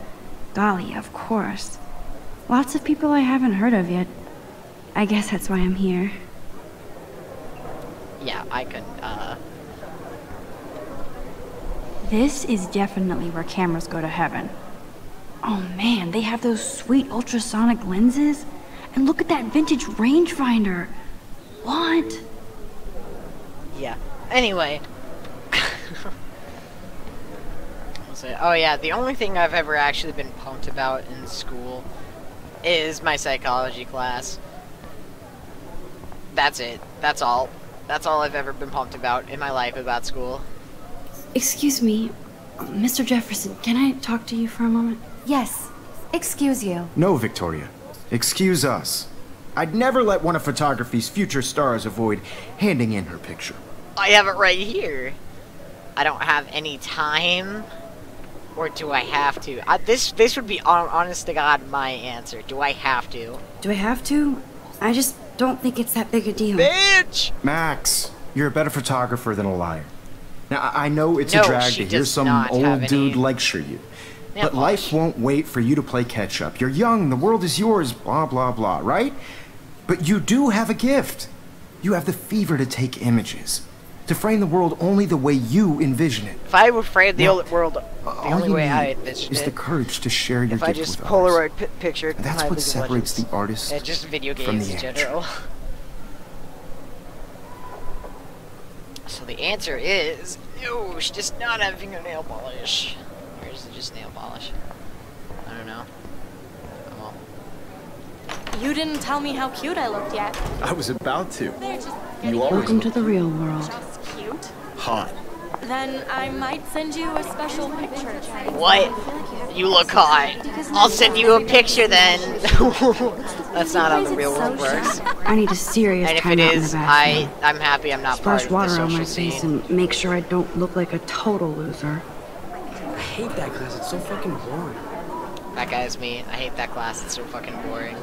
Golly, of course. Lots of people I haven't heard of yet. I guess that's why I'm here. Yeah, I could, This is definitely where cameras go to heaven. Oh man, they have those sweet ultrasonic lenses. And look at that vintage rangefinder. What? Yeah. Anyway. Oh yeah, the only thing I've ever actually been pumped about in school is my psychology class. That's it. That's all. That's all I've ever been pumped about in my life about school. Excuse me, Mr. Jefferson, can I talk to you for a moment? Yes. Excuse you. No, Victoria. Excuse us. I'd never let one of photography's future stars avoid handing in her picture. I have it right here. I don't have any time. Or do I have to? This would be, honest to God, my answer. Do I have to? Do I have to? I just don't think it's that big a deal. Bitch! Max, you're a better photographer than a liar. Now, I know it's No, a drag she to hear does some not have old any dude lecture you. nail But life polish. won't wait for you to play catch up. You're young, the world is yours, blah, blah, blah, right? But you do have a gift. You have the fever to take images. To frame the world only the way you envision it. If I were framed the Now, world the All only you way I need envisioned is the it, courage to share your if I gift just with Polaroid others. pictured That's my what League of separates the Legends. artist And just video from games the in amateur. general. So the answer is no. She does not have fingernail polish. Or is it just nail polish? I don't know. Oh. You didn't tell me how cute I looked yet. I was about to. They're just You always Welcome to the real world. just cute. hot. Then I might send you a special picture. What? You look hot. I'll send you a picture then. That's not how the real world works. I need a serious And if time it out in the is, bathroom. I'm happy I'm not part Splash of the water on social my face scene. and make sure I don't look like a total loser. I hate that class. It's so fucking boring. That guy's me. I hate that class. It's so fucking boring.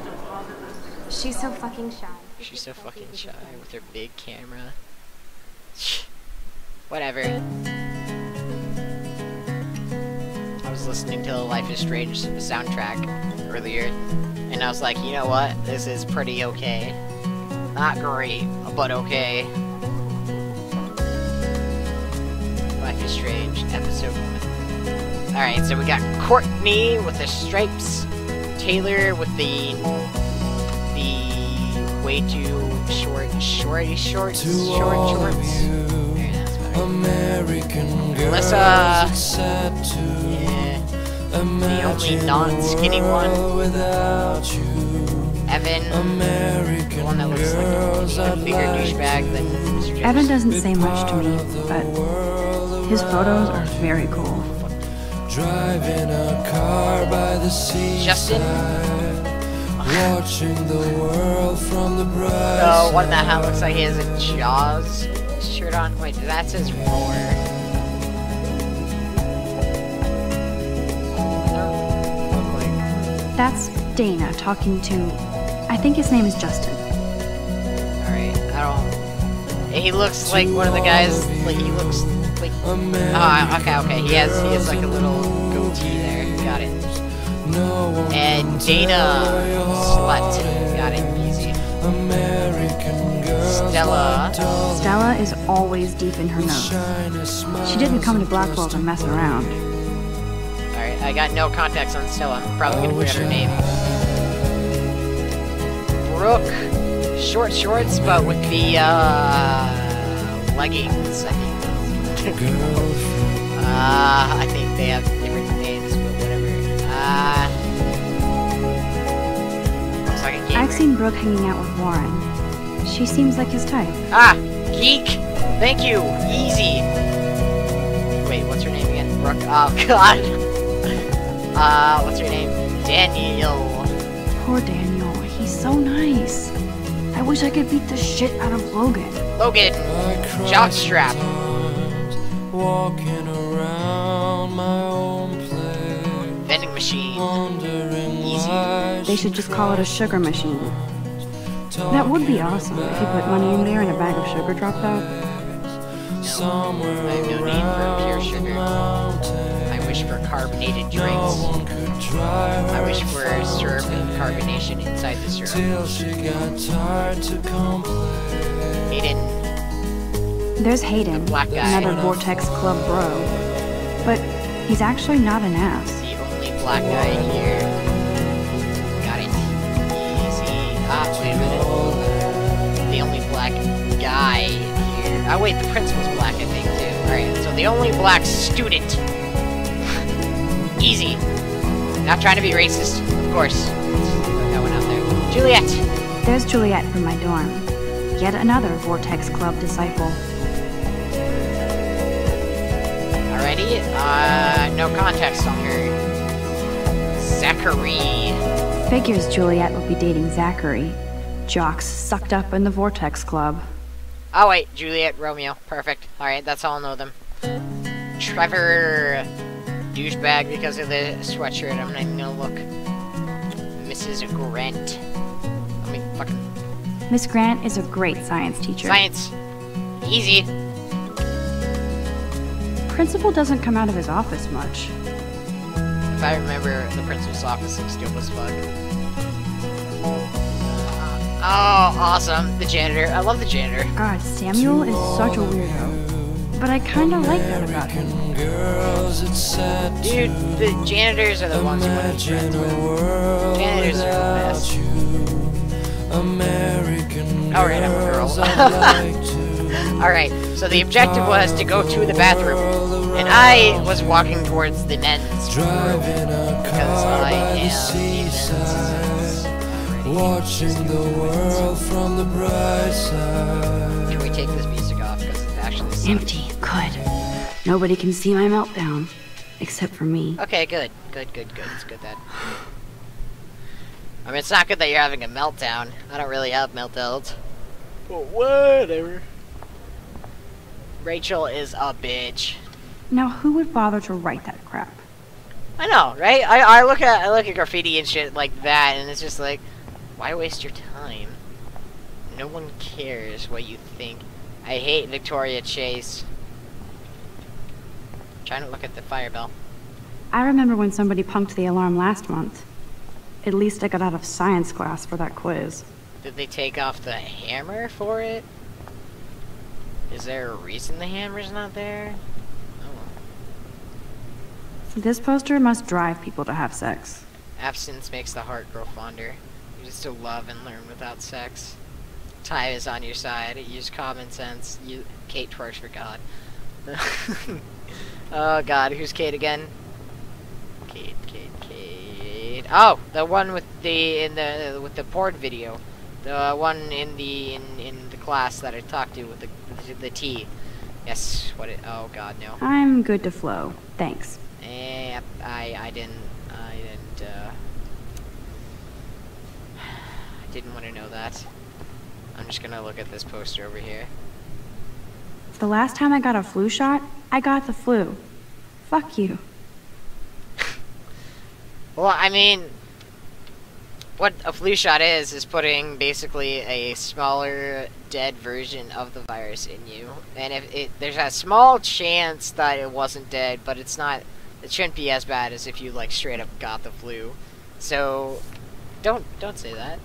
She's so fucking shy. She's so fucking shy with her big camera. Whatever. I was listening to the Life is Strange soundtrack earlier, and I was like, you know what? This is pretty okay. Not great, but okay. Life is Strange, episode 1. Alright, so we got Courtney with the stripes, Taylor with the way too shorts. There, that's better. American Melissa, yeah, the only non-skinny one. without you. Evan, the one that looks like a bigger douchebag than Mr. Jefferson. Evan doesn't say much to me, but his photos are very cool. Driving a car by the sea. Justin, Watching the world from the bright the one that looks like he has a Jaws shirt on. Wait, that says Roar. That's Dana talking to... I think his name is Justin. Alright, I don't... He looks like one of the guys, like, he looks like... okay, he has like a little goatee there, got it. And Dana Slut, got it, easy. Stella. Stella is always deep in her nose. She didn't come to Blackwell to mess around. Alright, I got no context on Stella, I'm probably gonna forget her name. Brooke, short shorts, but with the, leggings, I think. I think they have different names, but whatever. Looks like a gamer. I've seen Brooke hanging out with Warren. She seems like his type. Ah! Geek! Thank you! Easy! Wait, what's her name again? Brooke? Oh, God! What's her name? Daniel. Poor Daniel. He's so nice. I wish I could beat the shit out of Logan. Logan! Jockstrap. Walking around my own place. Vending machine. Easy. They should just call it a sugar machine. That would be awesome if you put money in there and a bag of sugar dropped out. No, I have no need for pure sugar. I wish for carbonated drinks. I wish for syrup and carbonation inside the syrup. Hayden. There's Hayden, The black guy. another Vortex Club bro. But he's actually not an ass. The only black guy here. Got it. Easy. Ah, wait a minute. The only black guy here. Oh wait, the principal's black, I think, too. Alright, so the only black student. Easy. Not trying to be racist, of course. Throw that one out there. Juliet! There's Juliet from my dorm. Yet another Vortex Club disciple. Alrighty, no context on her. Zachary. Figures Juliet would be dating Zachary. Jocks sucked up in the Vortex Club. Oh wait, Juliet, Romeo. Perfect. Alright, that's all I know them. Trevor. Douchebag because of the sweatshirt. I'm not even gonna look. Mrs. Grant. I mean, fucking. Miss Grant is a great science teacher. Science. Easy. Principal doesn't come out of his office much. If I remember, the principal's office looks dope as fuck. Oh, awesome. The janitor. I love the janitor. God, Samuel is such a weirdo. But I kinda like that about him. Dude, the janitors are the ones you want to be friends with. Janitors are the best. Alright, I'm a girl. Alright, so the objective was to go to the bathroom. And I was walking towards the men's room. Because I am the men's. Watching the world from the bright side. Can we take this music off? Because it's actually sucks. Empty. Good. Nobody can see my meltdown. Except for me. Okay, good. Good. It's good that. I mean, it's not good that you're having a meltdown. I don't really have meltdowns. But whatever. Rachel is a bitch. Now, who would bother to write that crap? I know, right? I look at graffiti and shit like that, and it's just like, why waste your time? No one cares what you think. I hate Victoria Chase. Trying to look at the fire bell. I remember when somebody punked the alarm last month. At least I got out of science class for that quiz. Did they take off the hammer for it? Is there a reason the hammer's not there? Oh. This poster must drive people to have sex. Absence makes the heart grow fonder. You just to love and learn without sex. Time is on your side. Use common sense. Kate twerks for God. Oh God, who's Kate again? Kate. Oh, the one with the with the porn video. The one in the class that I talked to with the T. Yes. What? Oh God, no. I'm good to flow. Thanks. I didn't want to know that. I'm just gonna look at this poster over here. The last time I got a flu shot, I got the flu. Fuck you. Well, I mean, what a flu shot is putting basically a smaller dead version of the virus in you. And if there's a small chance that it wasn't dead, but it shouldn't be as bad as if you like straight up got the flu. So don't say that.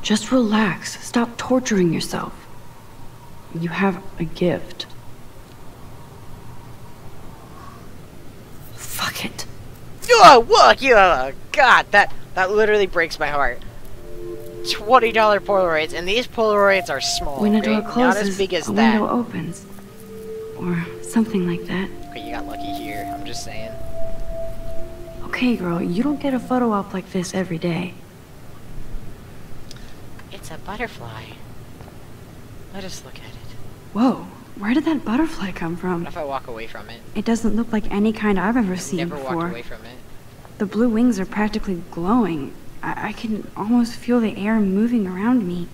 Just relax. Stop torturing yourself. You have a gift. Fuck it. Oh, look, yeah, God, that literally breaks my heart. $20 Polaroids, and these Polaroids are small. When a door right? closes, not as big as a that. window opens. Or something like that. Okay, you got lucky here. I'm just saying. Okay, girl, you don't get a photo op like this every day. It's a butterfly. Let us look at it. Whoa, where did that butterfly come from? What if I walk away from it? It doesn't look like any kind I've ever seen Never before. walked away from it. The blue wings are practically glowing. I can almost feel the air moving around me.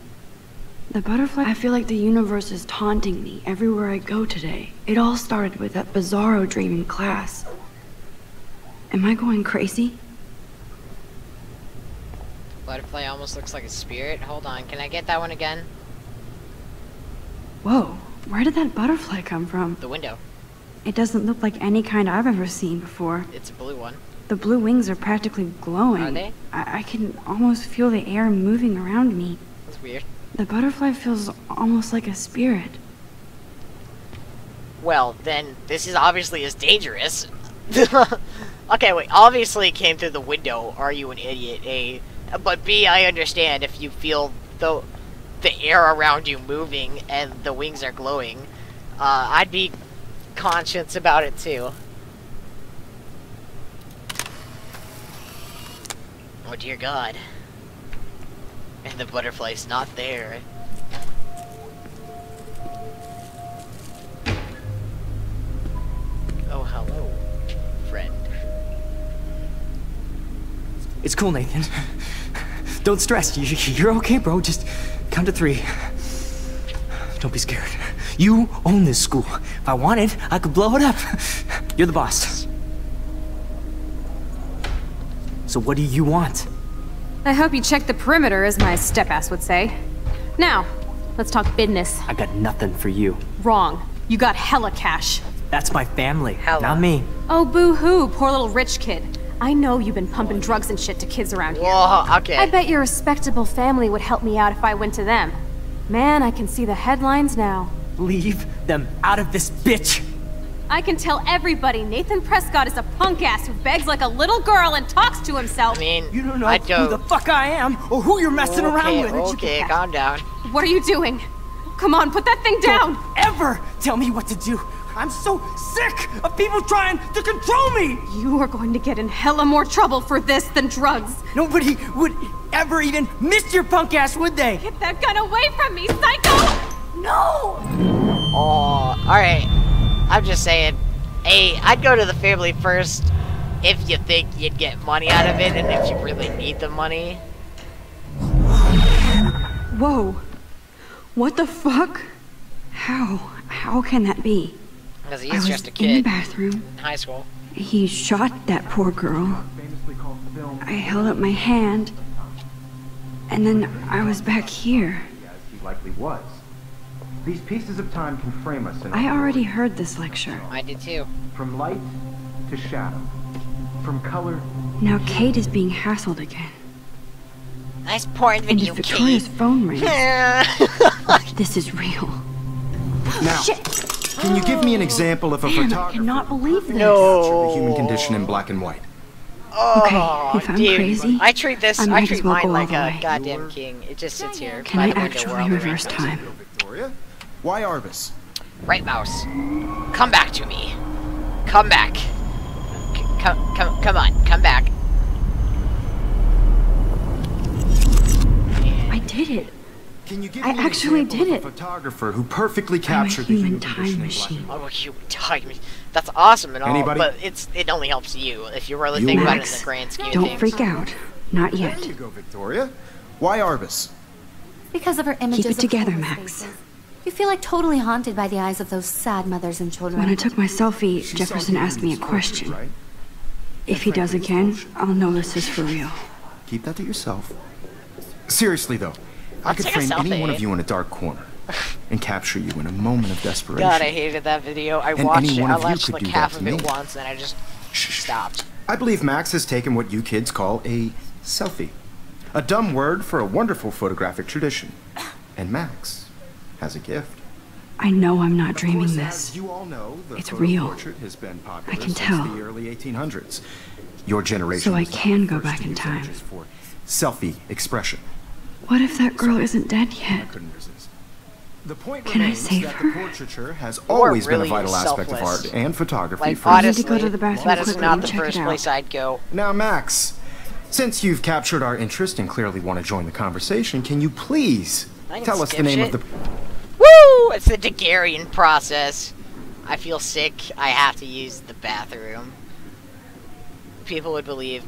The butterfly, I feel like the universe is taunting me everywhere I go today. It all started with that bizarro dream in class. Am I going crazy? Butterfly almost looks like a spirit. Hold on, can I get that one again? Whoa, where did that butterfly come from? The window. It doesn't look like any kind I've ever seen before. It's a blue one. The blue wings are practically glowing. Are they? I can almost feel the air moving around me. That's weird. The butterfly feels almost like a spirit. Well, then, this is obviously as dangerous. Okay, wait, obviously it came through the window. Are you an idiot? A. But B, I understand if you feel the air around you moving and the wings are glowing. I'd be conscious about it too. Oh dear God. And the butterfly's not there. Oh, hello, friend. It's cool, Nathan. Don't stress. You're okay, bro. Just count to 3. Don't be scared. You own this school. If I wanted, I could blow it up. You're the boss. So what do you want? I hope you checked the perimeter, as my step-ass would say. Now, let's talk business. I got nothing for you. Wrong. You got hella cash. That's my family, Hella. not me. Oh, boo-hoo, poor little rich kid. I know you've been pumping drugs and shit to kids around here. Whoa, okay. I bet your respectable family would help me out if I went to them. Man, I can see the headlines now. Leave them out of this bitch! I can tell everybody Nathan Prescott is a punk ass who begs like a little girl and talks to himself. I mean, You don't know I who the fuck I am or who you're messing around with. Okay, calm down. What are you doing? Come on, put that thing down! Don't ever tell me what to do. I'm so sick of people trying to control me! You are going to get in hella more trouble for this than drugs. Nobody would ever even miss your punk ass, would they? Get that gun away from me, psycho! No! Oh, alright. I'm just saying. Hey, I'd go to the family first if you think you'd get money out of it and if you really need the money. Whoa. What the fuck? How can that be? Because I he's was just a in the kid bathroom. in high school. He shot that poor girl. I held up my hand. And then I was back here. As he likely was. These pieces of time can frame us in I already heard this lecture. I did too. From light to shadow. From color. Now Kate is being hassled again. Nice porn And video, if Victoria's Kate. phone rings, this is real. Now, can you give me an example of a Man, I photographer cannot believe this. captured the human condition in black and white? Oh, if I'm dude. crazy, I treat this. I I might treat as well mine go all like the a way. goddamn king. It just sits here. Can by I the window actually where all the rain reverse goes. time? Victoria? Why Arbus? Right mouse. Come back to me. Come back. Come on. Come back. I did it. Can you give I me an actually example did of it. a photographer who perfectly captured the human human time condition in machine. black and white? Oh, you time. That's awesome and all, Anybody? but it only helps you if you really You think about it in Max, the grand scheme of don't things. freak out. Not yet. There you go, Victoria. Why Arbus? Because of her images Keep it together, of homeless Max. faces. You feel like totally haunted by the eyes of those sad mothers and children. When I took my selfie, She Jefferson saw you asked in me a this question. portrait, right? If he does again, I'll know this is for real. Keep that to yourself. Seriously, though, I could take a frame any selfie. one of you in a dark corner and capture you in a moment of desperation. God, I hated that video. I And watched any it. one I of you watched could like do half that of to it me. once, and I just stopped. I believe Max has taken what you kids call a selfie. A dumb word for a wonderful photographic tradition. And Max has a gift. I know I'm not Of dreaming course, this. as you all know, the It's photo real. portrait has been popular I can since tell. the early 1800s. Your generation So I was the can go first back to in use time. images for selfie expression. What if that girl isn't dead I yet? couldn't resist. The point Can I remains save that her? the portraiture has Or always been a really vital aspect of selfless. art and photography Like, for I need to honestly, go to the bathroom that is quickly not and the check it first out. place I'd go. Now, Max, since you've captured our interest and clearly want to join the conversation, can you please I can tell us the skip name shit. of the... Woo! It's the Daguerrean process. I feel sick. I have to use the bathroom. People would believe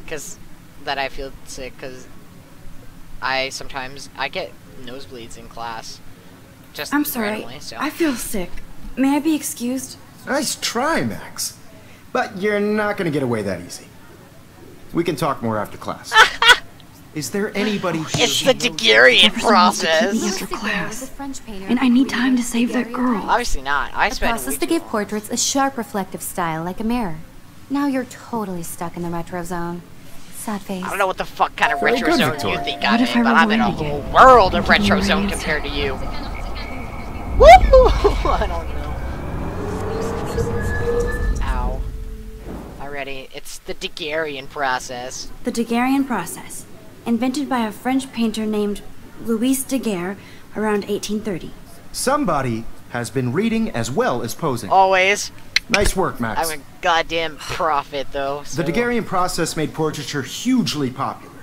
that I feel sick because sometimes I get nosebleeds in class. Just I'm sorry. randomly, so. I feel sick. May I be excused? Nice try, Max. But you're not going to get away that easy. We can talk more after class. Is there anybody here? It's the Daguerrean process. Me after class, and I need time to save that girl. Obviously not. I The spent process to give portraits a sharp reflective style like a mirror. Now you're totally stuck in the retro zone. Sad face. I don't know what the fuck kind of Very retro good, zone Victoria. you think What I'm if in, I but I'm in a rewind whole again? world of With retro the zone rains? compared to you. Woo! I don't know. Ow. Already, it's the Daguerrean process. The Daguerrean process, invented by a French painter named Louis Daguerre around 1830. Somebody has been reading as well as posing. Always. Nice work, Max. I'm a goddamn prophet, though. So. The Daguerrean process made portraiture hugely popular,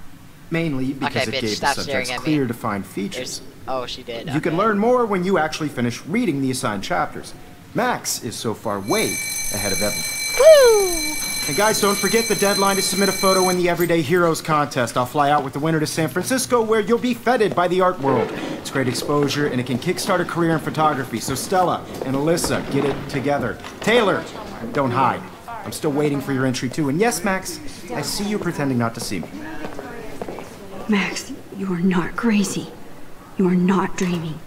mainly because Okay, it bitch, gave the stop staring subjects at me. clear, defined features. Oh, she did. You can learn more when you actually finish reading the assigned chapters. Max is so far way ahead of everyone. Woo! And guys, don't forget the deadline to submit a photo in the Everyday Heroes contest. I'll fly out with the winner to San Francisco, where you'll be feted by the art world. It's great exposure, and it can kickstart a career in photography. So Stella and Alyssa, get it together. Taylor, don't hide. I'm still waiting for your entry too. And yes, Max, I see you pretending not to see me. Max, you are not crazy. You are not dreaming.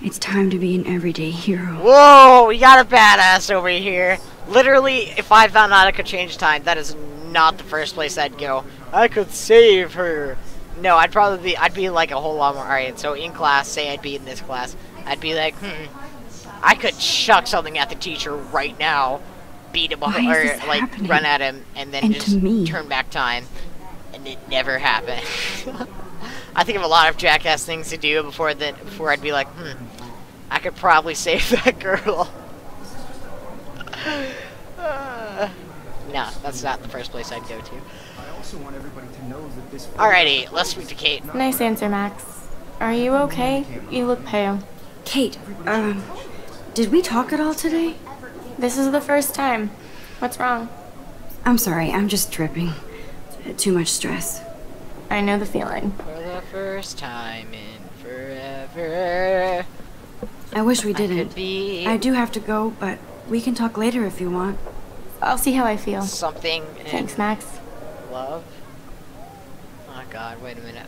It's time to be an everyday hero. Whoa, we got a badass over here. Literally, if I found out I could change time, that is not the first place I'd go. I could save her. No, I'd be like a whole lot more. Alright, so in class, say I'd be in this class, I'd be like, I could chuck something at the teacher right now, beat him, Why is or this like happening? run at him, and then And just to me? turn back time. And it never happened. I think of a lot of jackass things to do before I'd be like, I could probably save that girl. No, that's not the first place I'd go to. I also want everybody to know that this. Alrighty, let's speak to Kate. Nice answer, Max. Are you okay? You look pale. Kate, did we talk at all today? This is the first time. What's wrong? I'm sorry, I'm just tripping. Too much stress. I know the feeling. For the first time in forever. I wish we I could didn't. be I do have to go, but we can talk later if you want. I'll see how I feel. something in Thanks, Max. love. Oh god, wait a minute.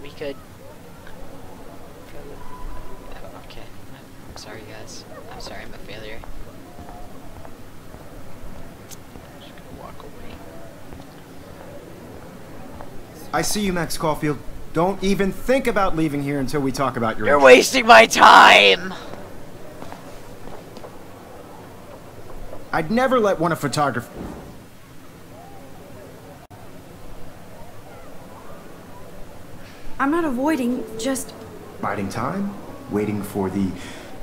We could. Okay. I'm sorry, guys. I'm sorry, I'm a failure. I'm just gonna walk away. I see you, Max Caulfield. Don't even think about leaving here until we talk about your. You're wasting my time! I'd never let one of photography. I'm not avoiding, just... Biding time, waiting for the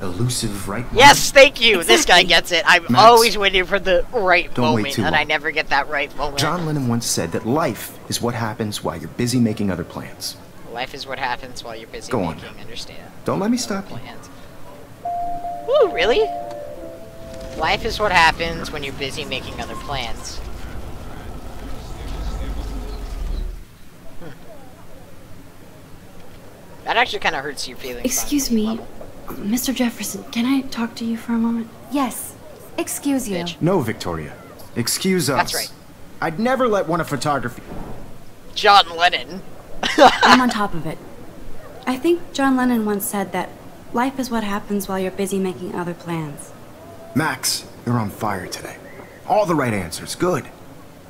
elusive right moment. Yes, thank you! This guy Exactly. gets it. I'm Max, always waiting for the right don't wait moment, too and I long. never get that right moment. John Lennon once said that life is what happens while you're busy making other plans. Life is what happens while you're busy Go on making, now. understand, Don't let me stop you. plans. Woo, really? Life is what happens when you're busy making other plans. That actually kind of hurts your feelings. on Excuse some me, level. Mr. Jefferson, can I talk to you for a moment? Yes. Excuse you. Bitch. No, Victoria. Excuse us. That's right. I'd never let one of photography. John Lennon. I'm on top of it. I think John Lennon once said that life is what happens while you're busy making other plans. Max, you're on fire today. All the right answers. Good.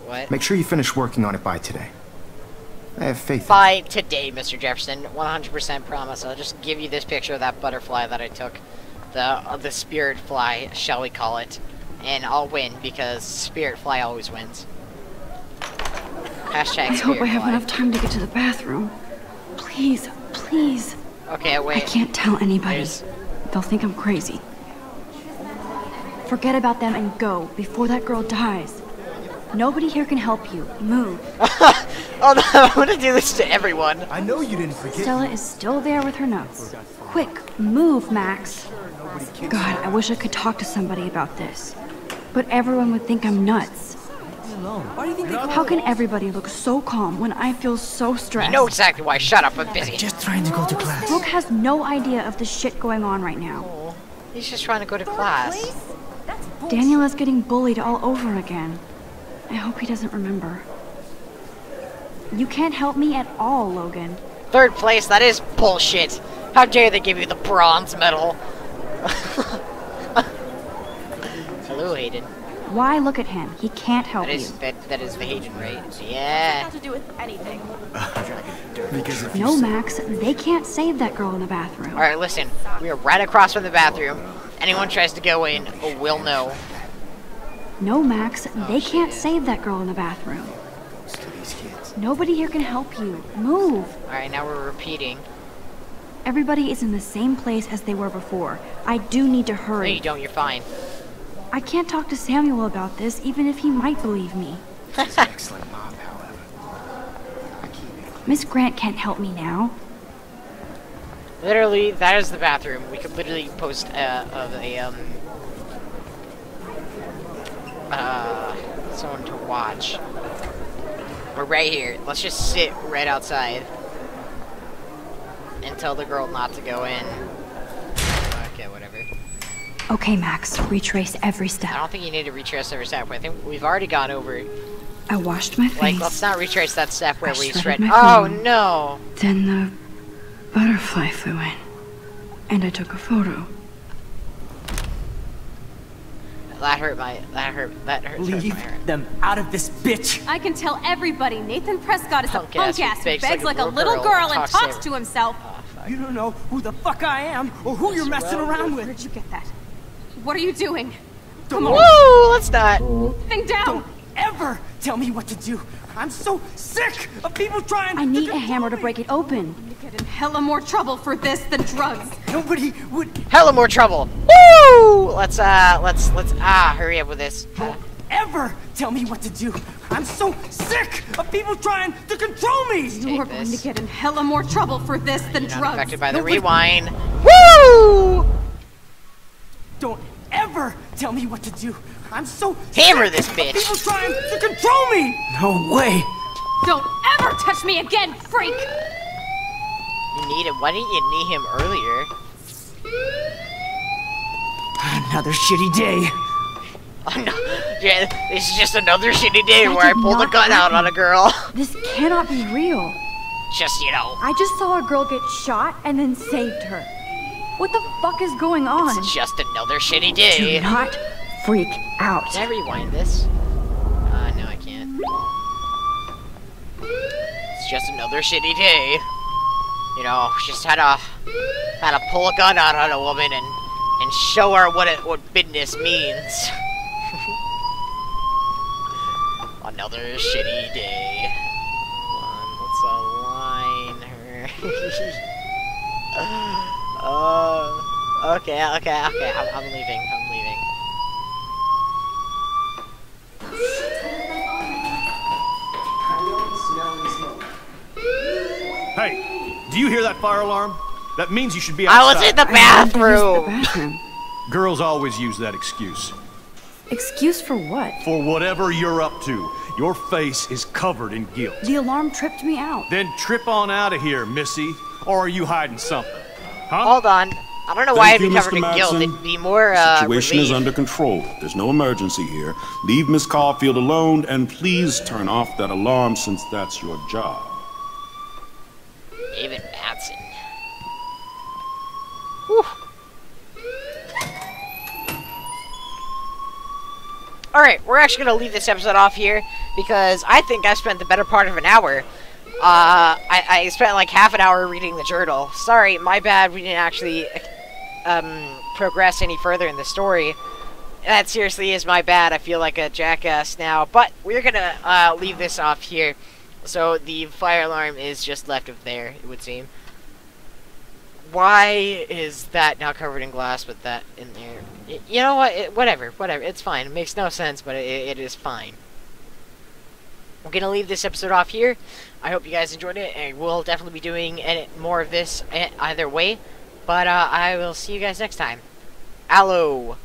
What? Make sure you finish working on it by today. I have faith. By today, Mr. Jefferson, 100% promise. I'll just give you this picture of that butterfly that I took. The spirit fly, shall we call it. And I'll win, because spirit fly always wins. Hashtag I hope I have spirit enough time to get to the bathroom. Please, please. fly. Okay, I wait. can't tell anybody. There's- They'll think I'm crazy. Forget about them and go before that girl dies. Nobody here can help you. Move. Oh no, I'm gonna do this to everyone. I know you didn't forget. Stella is still there with her notes. Quick, move, Max. God, I wish I could talk to somebody about this. But everyone would think I'm nuts. Why do you think they How can everybody look so calm when I feel so stressed? You know exactly why. Shut up, I'm busy. just trying to go to class? Brooke has no idea of the shit going on right now. Oh, he's just trying to go to class. Daniel is getting bullied all over again. I hope he doesn't remember. You can't help me at all, Logan. 3rd place, that is bullshit. How dare they give you the bronze medal? Hello, Hayden. Why look at him? He can't help you. That is the Hayden, right? Yeah. Not to do with anything. No, Max, they can't save that girl in the bathroom. Alright, listen. We are right across from the bathroom. Anyone tries to go in will know. No, Max, they can't save that girl in the bathroom. Nobody here can help you. Move. Alright, now we're repeating. Everybody is in the same place as they were before. I do need to No, hurry. you don't. You're fine. I can't talk to Samuel about this, even if he might believe me. She's an excellent mom, however. Miss Grant can't help me now. Literally, that is the bathroom. We could literally post someone to watch. We're right here. Let's just sit right outside and tell the girl not to go in. Okay, whatever. Okay, Max, retrace every I step. don't think you need to retrace every step. I think we've already gone over it. I washed my face. Like, let's not retrace that step where I we shredded shred. my Oh phone. no! Then the butterfly flew in, and I took a photo. That hurt my Leave heart. them out of this, bitch! I can tell everybody Nathan Prescott is a Punk ass punk ass who who begs begs like like a a little girl girl and and talks talks to to himself. You don't know who the fuck I am or who you're messing around Where with. did you get that? What are you doing? Don't Woo! Let's not. Thing down! Don't ever tell me what to do. I'm so sick of people trying I need to a hammer to break it open. You get in hella more trouble for this than drugs. Nobody would Hella more trouble. Woo! Let's hurry up with this. ever tell me what to do. I'm so sick of people trying to control me. You are going to get in hella more trouble for this than Not drugs. affected by the Nobody- rewind. Woo! Don't ever tell me what to do. I'm so Hammer sick this of bitch. people trying to control me. No way. Don't ever touch me again, freak! You need him. Why didn't you knee him earlier? Another shitty day. Oh no. Yeah, this is just another shitty day That where I did pulled a not gun out happen. on a girl. This cannot be real. Just, you know, I just saw a girl get shot and then saved her. What the fuck is going on? it's just another shitty day. Do not freak out. Can I rewind this? No, I can't. It's just another shitty day. You know, just had to pull a gun out on a woman and show her what business means. Another shitty day. Let's align her. Okay. I'm leaving. Hey, do you hear that fire alarm? That means you should be I outside. was in the I had to use the bathroom. bathroom. Girls always use that excuse. Excuse for what? For whatever you're up to, your face is covered in guilt. The alarm tripped me out. Then trip on out of here, Missy. Or are you hiding something? Huh? Hold on. I don't know why I'd Thank be you, covered Mr. in guilt. Madsen. It'd be more, Situation is relief. under control. There's no emergency here. Leave Miss Caulfield alone, and please turn off that alarm since that's your job. David Madsen. Whew. Alright, we're actually going to leave this episode off here because I think I spent the better part of an hour. I spent like half an hour reading the journal. Sorry, my bad, we didn't actually progress any further in the story. That seriously is my bad. I feel like a jackass now. But we're going to leave this off here. So the fire alarm is just left of there, it would seem. Why is that not covered in glass with that in there? You know what? Whatever. It's fine. It makes no sense, but it is fine. I'm going to leave this episode off here. I hope you guys enjoyed it, and we'll definitely be doing more of this either way. But I will see you guys next time. Allo!